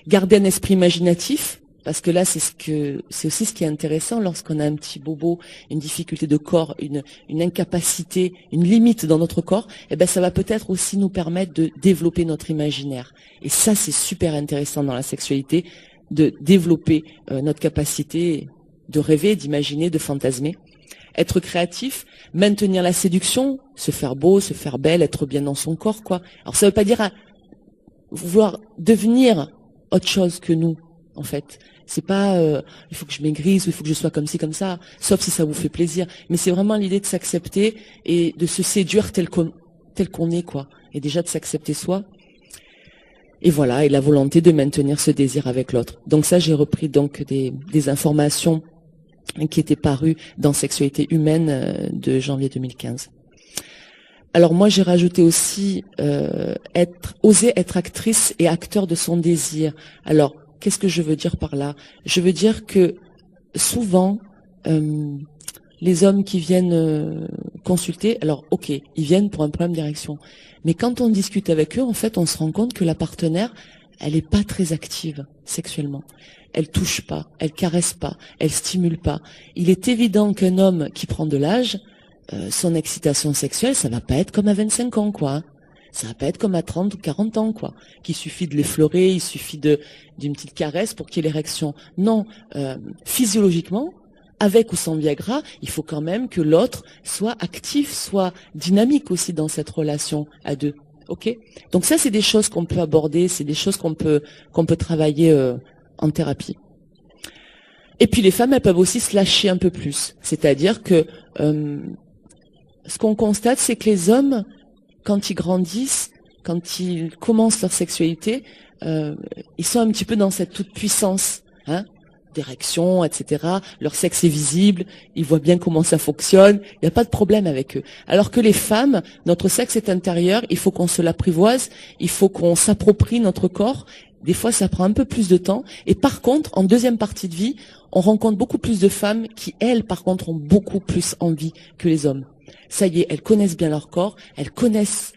Garder un esprit imaginatif, parce que là, c'est aussi ce qui est intéressant lorsqu'on a un petit bobo, une difficulté de corps, une incapacité, une limite dans notre corps. Ça va peut-être aussi nous permettre de développer notre imaginaire. Et ça, c'est super intéressant dans la sexualité, de développer notre capacité de rêver, d'imaginer, de fantasmer. Être créatif, maintenir la séduction, se faire beau, se faire belle, être bien dans son corps, quoi. Alors ça veut pas dire vouloir devenir autre chose que nous, en fait. C'est pas il faut que je maigrisse ou il faut que je sois comme ci, comme ça, sauf si ça vous fait plaisir. Mais c'est vraiment l'idée de s'accepter et de se séduire tel qu'on est, quoi. Et déjà de s'accepter soi. Et voilà, et la volonté de maintenir ce désir avec l'autre. Donc ça, j'ai repris donc des informations qui étaient parues dans Sexualité humaine de janvier 2015. Alors moi, j'ai rajouté aussi oser être actrice et acteur de son désir. Alors, qu'est-ce que je veux dire par là? Je veux dire que souvent, les hommes qui viennent consulter, alors ok, ils viennent pour un problème d'érection, mais quand on discute avec eux, en fait, on se rend compte que la partenaire, elle n'est pas très active sexuellement. Elle touche pas, elle caresse pas, elle stimule pas. Il est évident qu'un homme qui prend de l'âge, son excitation sexuelle, ça va pas être comme à 25 ans, quoi. Ça va pas être comme à 30 ou 40 ans, quoi. Qu'il suffit de l'effleurer, il suffit d'une petite caresse pour qu'il y ait l'érection. Non, physiologiquement, avec ou sans Viagra, il faut quand même que l'autre soit actif, soit dynamique aussi dans cette relation à deux. Ok? Donc ça, c'est des choses qu'on peut aborder, c'est des choses qu'on peut travailler en thérapie. Et puis les femmes, elles peuvent aussi se lâcher un peu plus. C'est-à-dire que ce qu'on constate, c'est que les hommes, quand ils grandissent, quand ils commencent leur sexualité, ils sont un petit peu dans cette toute puissance, hein, d'érection, etc. Leur sexe est visible, ils voient bien comment ça fonctionne, il n'y a pas de problème avec eux. Alors que les femmes, notre sexe est intérieur, il faut qu'on se l'apprivoise, il faut qu'on s'approprie notre corps. Des fois, ça prend un peu plus de temps. Et par contre, en deuxième partie de vie, on rencontre beaucoup plus de femmes qui, elles, par contre, ont beaucoup plus envie que les hommes. Ça y est, elles connaissent bien leur corps, elles connaissent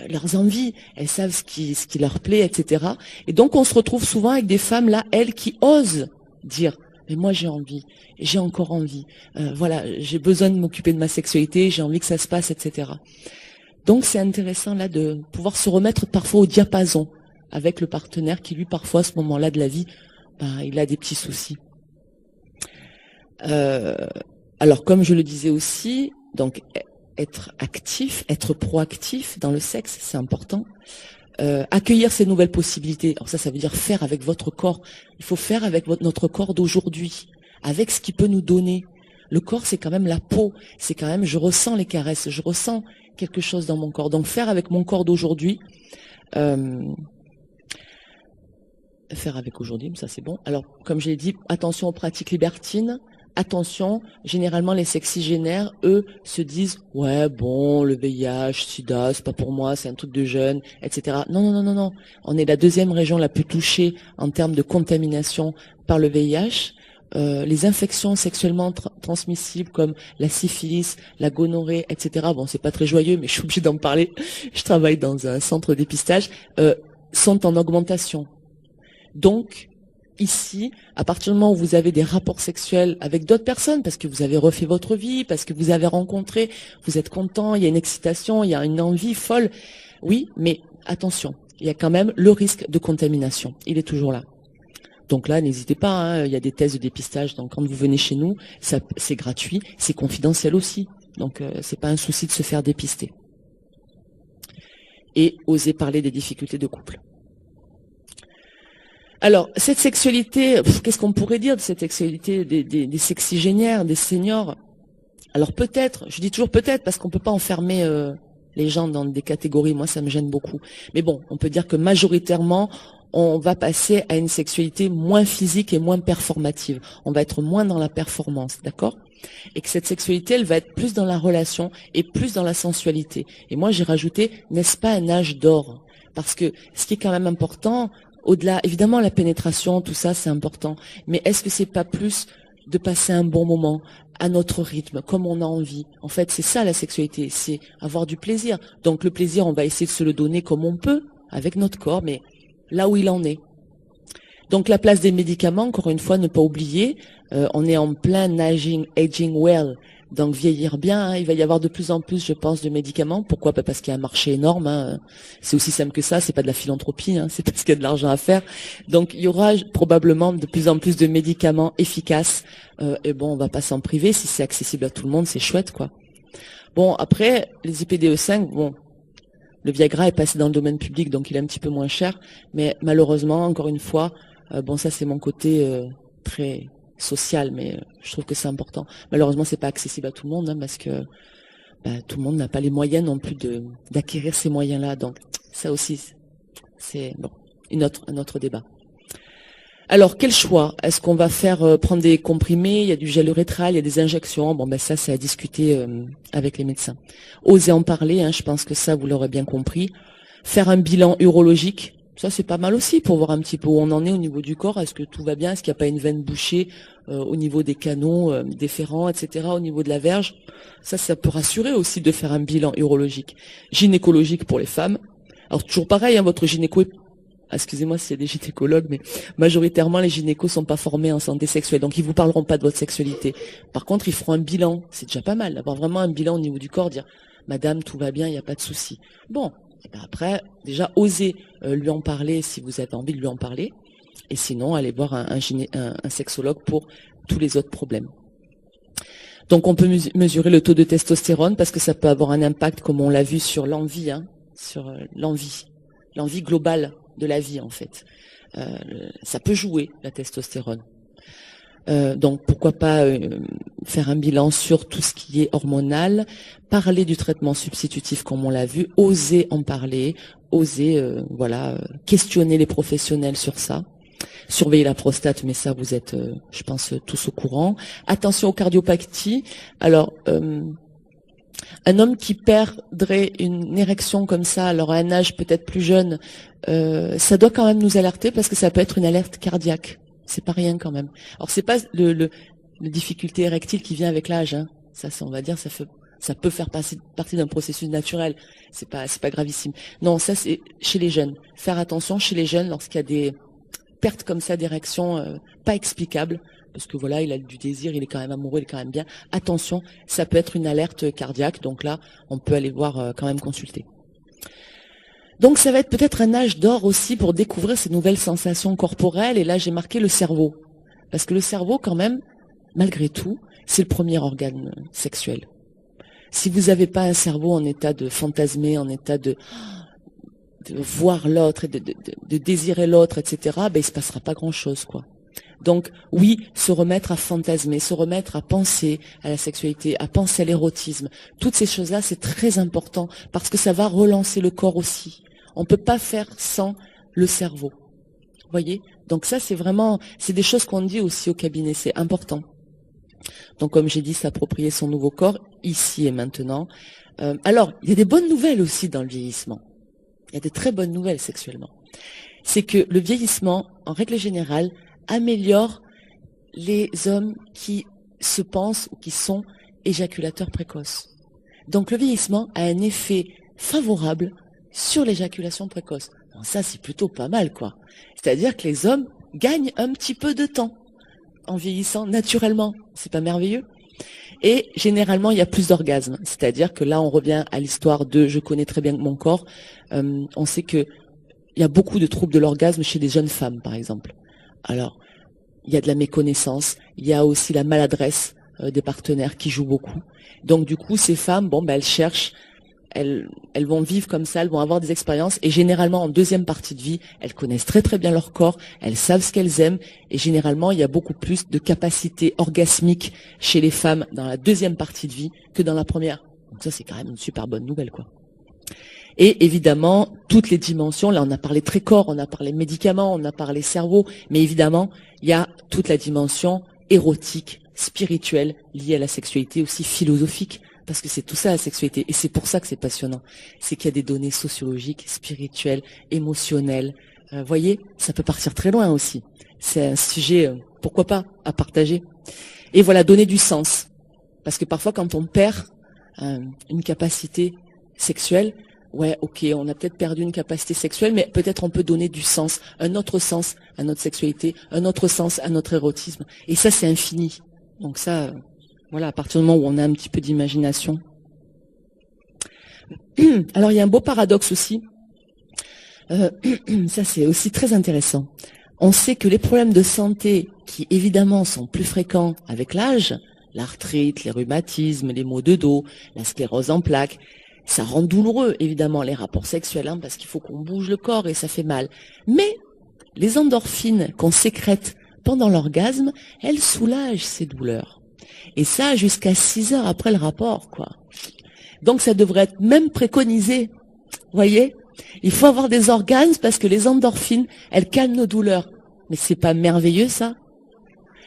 leurs envies, elles savent ce qui leur plaît, etc. Et donc, on se retrouve souvent avec des femmes, là, elles, qui osent dire « Mais moi, j'ai envie, j'ai encore envie. Voilà, j'ai besoin de m'occuper de ma sexualité, j'ai envie que ça se passe, etc. » Donc, c'est intéressant, là, de pouvoir se remettre parfois au diapason avec le partenaire qui, lui, parfois, à ce moment-là de la vie, il a des petits soucis. Alors, comme je le disais aussi, donc être actif, être proactif dans le sexe, c'est important. Accueillir ces nouvelles possibilités. Alors ça veut dire faire avec votre corps. Il faut faire avec notre corps d'aujourd'hui, avec ce qu'il peut nous donner. Le corps, c'est quand même la peau. C'est quand même, je ressens les caresses, je ressens quelque chose dans mon corps. Donc faire avec mon corps d'aujourd'hui. Faire avec aujourd'hui, ça c'est bon. Alors, comme je l'ai dit, attention aux pratiques libertines. Attention, généralement les sexygénaires, eux, se disent « Ouais, bon, le VIH, SIDA, c'est pas pour moi, c'est un truc de jeune, etc. » Non. On est la deuxième région la plus touchée en termes de contamination par le VIH. Les infections sexuellement transmissibles comme la syphilis, la gonorrhée, etc. Bon, c'est pas très joyeux, mais je suis obligée d'en parler. Je travaille dans un centre de dépistage. Sont en augmentation. Donc, ici, à partir du moment où vous avez des rapports sexuels avec d'autres personnes, parce que vous avez refait votre vie, parce que vous avez rencontré, vous êtes content, il y a une excitation, il y a une envie folle, oui, mais attention, il y a quand même le risque de contamination, il est toujours là. Donc là, n'hésitez pas, hein, il y a des tests de dépistage, donc quand vous venez chez nous, c'est gratuit, c'est confidentiel aussi, donc c'est pas un souci de se faire dépister. Et oser parler des difficultés de couple. Alors, cette sexualité, qu'est-ce qu'on pourrait dire de cette sexualité des sexygénaires, des seniors? Alors peut-être, je dis toujours peut-être, parce qu'on peut pas enfermer les gens dans des catégories, moi ça me gêne beaucoup. Mais bon, on peut dire que majoritairement, on va passer à une sexualité moins physique et moins performative. On va être moins dans la performance, d'accord? Et que cette sexualité, elle va être plus dans la relation et plus dans la sensualité. Et moi j'ai rajouté, n'est-ce pas un âge d'or? Parce que ce qui est quand même important, au-delà, évidemment, la pénétration, tout ça, c'est important. Mais est-ce que c'est pas plus de passer un bon moment à notre rythme, comme on a envie? En fait, c'est ça la sexualité, c'est avoir du plaisir. Donc le plaisir, on va essayer de se le donner comme on peut, avec notre corps, mais là où il en est. Donc la place des médicaments, encore une fois, ne pas oublier, on est en plein aging well. Donc vieillir bien, hein, il va y avoir de plus en plus, je pense, de médicaments. Pourquoi? Parce qu'il y a un marché énorme. Hein. C'est aussi simple que ça. C'est pas de la philanthropie. Hein. C'est parce qu'il y a de l'argent à faire. Donc il y aura probablement de plus en plus de médicaments efficaces. Et bon, on va pas s'en priver. Si c'est accessible à tout le monde, c'est chouette, quoi. Bon, après les IPDE5, bon, le Viagra est passé dans le domaine public, donc il est un petit peu moins cher. Mais malheureusement, encore une fois, bon, ça c'est mon côté très social, mais je trouve que c'est important. Malheureusement, c'est pas accessible à tout le monde, hein, parce que tout le monde n'a pas les moyens non plus d'acquérir ces moyens-là. Donc ça aussi, c'est bon, un autre débat. Alors, quel choix? Est-ce qu'on va faire prendre des comprimés? Il y a du gel urétral, il y a des injections. Bon, ça, c'est à discuter avec les médecins. Oser en parler, hein, je pense que ça, vous l'aurez bien compris. Faire un bilan urologique, ça, c'est pas mal aussi pour voir un petit peu où on en est au niveau du corps. Est-ce que tout va bien? Est-ce qu'il n'y a pas une veine bouchée au niveau des canaux déférents, etc., au niveau de la verge? Ça peut rassurer aussi de faire un bilan urologique. Gynécologique pour les femmes. Alors, toujours pareil, hein, votre gynéco est... Excusez-moi s'il y a des gynécologues, mais majoritairement, les gynécos sont pas formés en santé sexuelle, donc ils vous parleront pas de votre sexualité. Par contre, ils feront un bilan. C'est déjà pas mal d'avoir vraiment un bilan au niveau du corps, dire madame, tout va bien, il n'y a pas de souci. Bon, et ben après, déjà, osez lui en parler si vous avez envie de lui en parler. Et sinon, allez voir un sexologue pour tous les autres problèmes. Donc, on peut mesurer le taux de testostérone parce que ça peut avoir un impact, comme on l'a vu, sur l'envie, hein, sur l'envie globale de la vie, en fait. Ça peut jouer, la testostérone. Donc, pourquoi pas faire un bilan sur tout ce qui est hormonal, parler du traitement substitutif comme on l'a vu, oser en parler, oser questionner les professionnels sur ça. Surveiller la prostate, mais ça, vous êtes, je pense, tous au courant. Attention aux cardiopathies. Alors, un homme qui perdrait une érection comme ça, alors à un âge peut-être plus jeune, ça doit quand même nous alerter parce que ça peut être une alerte cardiaque. C'est pas rien quand même. Alors c'est pas le difficulté érectile qui vient avec l'âge, hein. Ça, on va dire, ça peut faire partie d'un processus naturel. C'est pas gravissime. Non, ça c'est chez les jeunes. Faire attention chez les jeunes lorsqu'il y a des pertes comme ça d'érection pas explicables. Parce que voilà, il a du désir, il est quand même amoureux, il est quand même bien. Attention, ça peut être une alerte cardiaque, donc là, on peut aller voir quand même consulter. Donc ça va être peut-être un âge d'or aussi pour découvrir ces nouvelles sensations corporelles, et là j'ai marqué le cerveau. Parce que le cerveau, quand même, malgré tout, c'est le premier organe sexuel. Si vous n'avez pas un cerveau en état de fantasmer, en état de voir l'autre, et de désirer l'autre, etc., il ne se passera pas grand-chose, quoi. Donc oui, se remettre à fantasmer, se remettre à penser à la sexualité, à penser à l'érotisme, toutes ces choses-là, c'est très important parce que ça va relancer le corps aussi. On ne peut pas faire sans le cerveau. Vous voyez? Donc ça, c'est des choses qu'on dit aussi au cabinet, c'est important. Donc comme j'ai dit, s'approprier son nouveau corps, ici et maintenant. Alors, il y a des bonnes nouvelles aussi dans le vieillissement. Il y a des très bonnes nouvelles sexuellement. C'est que le vieillissement, en règle générale, améliore les hommes qui se pensent ou qui sont éjaculateurs précoces. Donc le vieillissement a un effet favorable sur l'éjaculation précoce. Bon, ça, c'est plutôt pas mal, quoi. C'est-à-dire que les hommes gagnent un petit peu de temps en vieillissant naturellement. C'est pas merveilleux? Et généralement, il y a plus d'orgasmes. C'est-à-dire que là, on revient à l'histoire de « je connais très bien mon corps ». On sait qu'il y a beaucoup de troubles de l'orgasme chez des jeunes femmes, par exemple. Alors, il y a de la méconnaissance, il y a aussi la maladresse des partenaires qui jouent beaucoup. Donc, du coup, ces femmes, elles cherchent, elles vont vivre comme ça, elles vont avoir des expériences, et généralement, en deuxième partie de vie, elles connaissent très très bien leur corps, elles savent ce qu'elles aiment, et généralement, il y a beaucoup plus de capacité orgasmique chez les femmes dans la deuxième partie de vie que dans la première. Donc ça, c'est quand même une super bonne nouvelle, quoi. Et évidemment, toutes les dimensions, là on a parlé très corps, on a parlé médicaments, on a parlé cerveau, mais évidemment, il y a toute la dimension érotique, spirituelle, liée à la sexualité, aussi philosophique, parce que c'est tout ça la sexualité, et c'est pour ça que c'est passionnant. C'est qu'il y a des données sociologiques, spirituelles, émotionnelles. Voyez, ça peut partir très loin aussi. C'est un sujet, pourquoi pas, à partager. Et voilà, donner du sens. Parce que parfois, quand on perd une capacité sexuelle, ouais, ok, on a peut-être perdu une capacité sexuelle, mais peut-être on peut donner du sens, un autre sens à notre sexualité, un autre sens à notre érotisme. Et ça, c'est infini. Donc ça, Voilà, à partir du moment où on a un petit peu d'imagination. Alors, il y a un beau paradoxe aussi. Ça, c'est aussi très intéressant. On sait que les problèmes de santé, qui évidemment sont plus fréquents avec l'âge, l'arthrite, les rhumatismes, les maux de dos, la sclérose en plaques, ça rend douloureux, évidemment, les rapports sexuels, hein, parce qu'il faut qu'on bouge le corps et ça fait mal. Mais les endorphines qu'on sécrète pendant l'orgasme, elles soulagent ces douleurs. Et ça, jusqu'à 6 heures après le rapport, quoi. Donc, ça devrait être même préconisé. Vous voyez ? Il faut avoir des orgasmes parce que les endorphines, elles calment nos douleurs. Mais c'est pas merveilleux, ça ?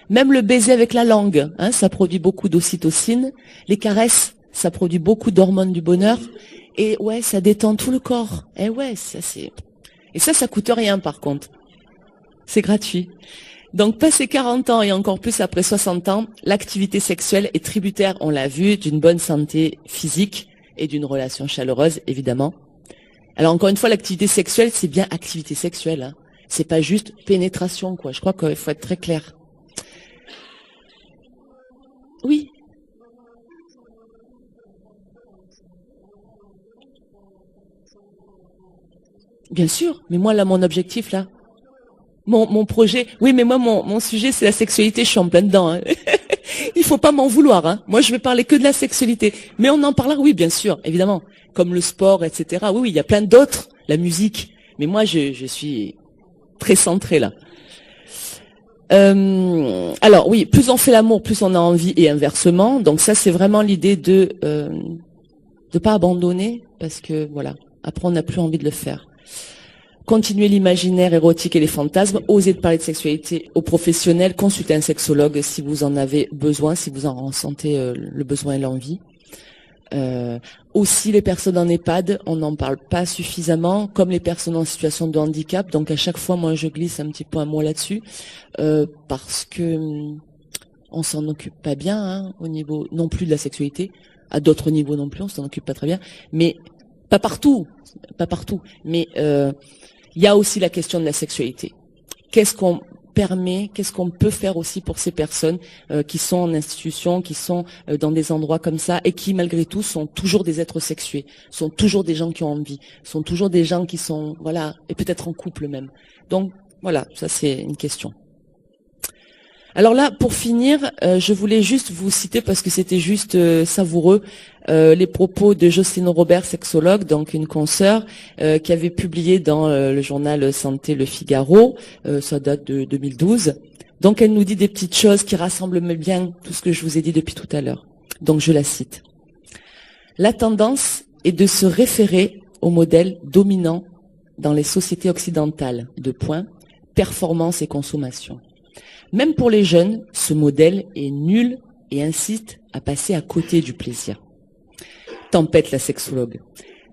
Même le baiser avec la langue, hein, ça produit beaucoup d'ocytocine. Les caresses, ça produit beaucoup d'hormones du bonheur. Et ouais, ça détend tout le corps. Et ouais, ça c'est... Et ça coûte rien par contre. C'est gratuit. Donc, passé 40 ans et encore plus après 60 ans, l'activité sexuelle est tributaire, on l'a vu, d'une bonne santé physique et d'une relation chaleureuse, évidemment. Alors, encore une fois, l'activité sexuelle, c'est bien activité sexuelle. Hein. C'est pas juste pénétration, quoi. Je crois qu'il faut être très clair. Oui. Bien sûr, mais moi, là, mon objectif, là, mon projet, oui, mais moi, mon sujet, c'est la sexualité, je suis en plein dedans. Hein. Il faut pas m'en vouloir. Hein. Moi, je vais parler que de la sexualité. Mais on en parlera, oui, bien sûr, évidemment. Comme le sport, etc. Oui, oui, il y a plein d'autres, la musique. Mais moi, je suis très centrée, là. Alors, oui, plus on fait l'amour, plus on a envie, et inversement. Donc ça, c'est vraiment l'idée de pas abandonner, parce que, voilà, après, on n'a plus envie de le faire. Continuer l'imaginaire érotique et les fantasmes, oser de parler de sexualité aux professionnels, consulter un sexologue si vous en avez besoin, si vous en ressentez le besoin et l'envie. Aussi les personnes en EHPAD, on n'en parle pas suffisamment, comme les personnes en situation de handicap. Donc à chaque fois, moi je glisse un petit peu un mot là-dessus, parce que on s'en occupe pas bien, hein, au niveau non plus de la sexualité, à d'autres niveaux non plus, on s'en occupe pas très bien, mais pas partout, mais il y a aussi la question de la sexualité. Qu'est-ce qu'on permet, qu'est-ce qu'on peut faire aussi pour ces personnes qui sont en institution, qui sont dans des endroits comme ça et qui malgré tout sont toujours des êtres sexués, sont toujours des gens qui ont envie, sont toujours des gens qui sont, voilà, et peut-être en couple même. Donc voilà, ça c'est une question. Alors là, pour finir, je voulais juste vous citer, parce que c'était juste savoureux, les propos de Jocelyne Robert, sexologue, donc une consoeur, qui avait publié dans le journal Santé Le Figaro, ça date de 2012. Donc elle nous dit des petites choses qui rassemblent bien tout ce que je vous ai dit depuis tout à l'heure. Donc je la cite. La tendance est de se référer au modèle dominant dans les sociétés occidentales, performance et consommation. Même pour les jeunes, ce modèle est nul et incite à passer à côté du plaisir. Tempête la sexologue.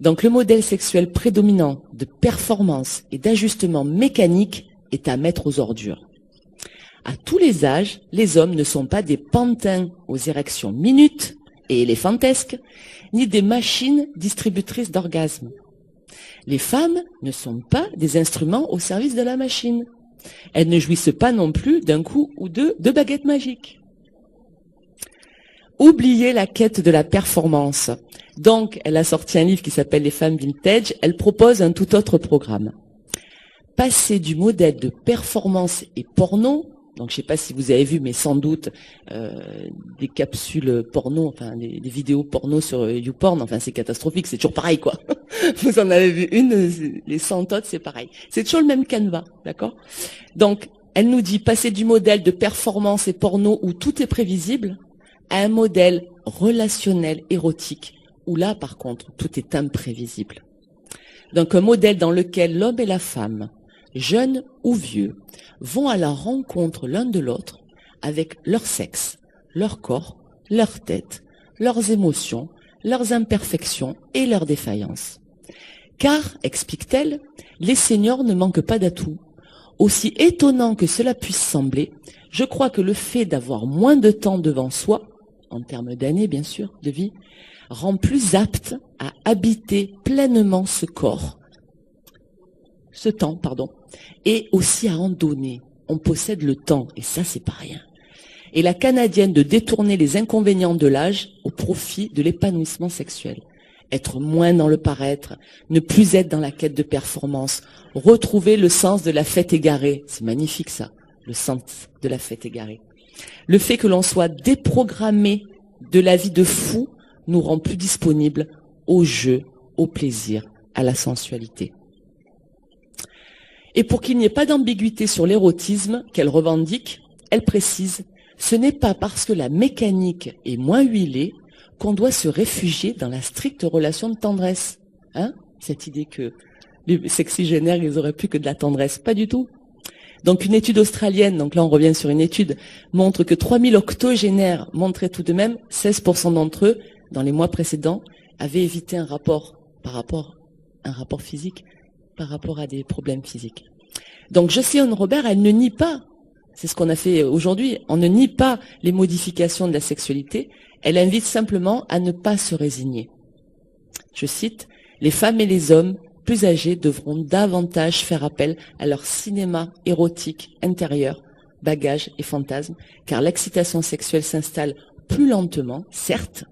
Donc le modèle sexuel prédominant de performance et d'ajustement mécanique est à mettre aux ordures. À tous les âges, les hommes ne sont pas des pantins aux érections minutes et éléphantesques, ni des machines distributrices d'orgasmes. Les femmes ne sont pas des instruments au service de la machine. Elles ne jouissent pas non plus d'un coup ou deux de baguettes magiques. Oubliez la quête de la performance. Donc, elle a sorti un livre qui s'appelle Les femmes vintage. Elle propose un tout autre programme. Passer du modèle de performance et porno, donc je ne sais pas si vous avez vu, mais sans doute des capsules porno, enfin des vidéos porno sur YouPorn, enfin c'est catastrophique, c'est toujours pareil quoi. Vous en avez vu une, les 100 autres, c'est pareil. C'est toujours le même canevas, d'accord ? Donc, elle nous dit passer du modèle de performance et porno où tout est prévisible à un modèle relationnel, érotique, où là, par contre, tout est imprévisible. Donc, un modèle dans lequel l'homme et la femme, jeunes ou vieux, vont à la rencontre l'un de l'autre avec leur sexe, leur corps, leur tête, leurs émotions, leurs imperfections et leurs défaillances. Car, explique-t-elle, les seniors ne manquent pas d'atouts. Aussi étonnant que cela puisse sembler, je crois que le fait d'avoir moins de temps devant soi, en termes d'années bien sûr, de vie, rend plus apte à habiter pleinement ce temps, et aussi à en donner. On possède le temps, et ça c'est pas rien. et la canadienne de détourner les inconvénients de l'âge au profit de l'épanouissement sexuel. Être moins dans le paraître, ne plus être dans la quête de performance, retrouver le sens de la fête égarée. C'est magnifique ça, le sens de la fête égarée. Le fait que l'on soit déprogrammé de la vie de fou nous rend plus disponibles au jeu, au plaisir, à la sensualité. Et pour qu'il n'y ait pas d'ambiguïté sur l'érotisme qu'elle revendique, elle précise « Ce n'est pas parce que la mécanique est moins huilée qu'on doit se réfugier dans la stricte relation de tendresse. » Hein ? Cette idée que les sexygénaires, ils auraient plus que de la tendresse. Pas du tout. Donc une étude australienne, donc là on revient sur une étude, montre que 3000 octogénaires montraient tout de même 16% d'entre eux, dans les mois précédents, avaient évité un rapport physique par rapport à des problèmes physiques. Donc Jocelyne Robert, elle ne nie pas, c'est ce qu'on a fait aujourd'hui, on ne nie pas les modifications de la sexualité, elle invite simplement à ne pas se résigner. Je cite, « Les femmes et les hommes plus âgés devront davantage faire appel à leur cinéma érotique intérieur, bagages et fantasmes, car l'excitation sexuelle s'installe plus lentement, certes,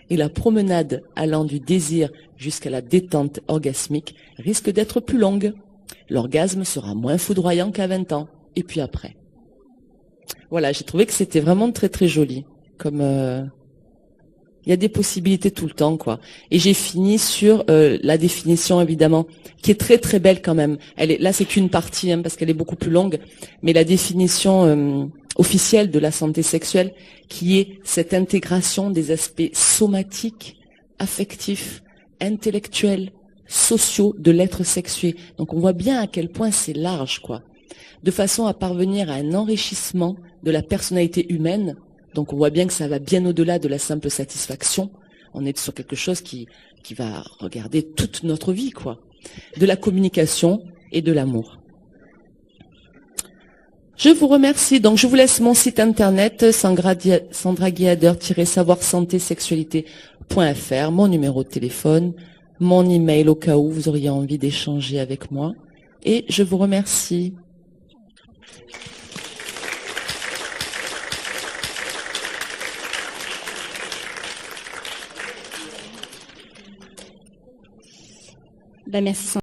et la promenade allant du désir jusqu'à la détente orgasmique risque d'être plus longue. L'orgasme sera moins foudroyant qu'à 20 ans, et puis après. » Voilà, j'ai trouvé que c'était vraiment très très joli. Comme il y a des possibilités tout le temps, quoi. Et j'ai fini sur la définition, évidemment, qui est très très belle quand même. Là, c'est qu'une partie, parce qu'elle est beaucoup plus longue, mais la définition officielle de la santé sexuelle, qui est cette intégration des aspects somatiques, affectifs, intellectuels, sociaux de l'être sexué. Donc on voit bien à quel point c'est large, quoi. De façon à parvenir à un enrichissement de la personnalité humaine. Donc on voit bien que ça va bien au-delà de la simple satisfaction. On est sur quelque chose qui va regarder toute notre vie, quoi. De la communication et de l'amour. Je vous remercie. Donc je vous laisse mon site internet sandraguiader-savoir-santé-sexualité.fr, mon numéro de téléphone, mon email au cas où vous auriez envie d'échanger avec moi. Et je vous remercie. Merci.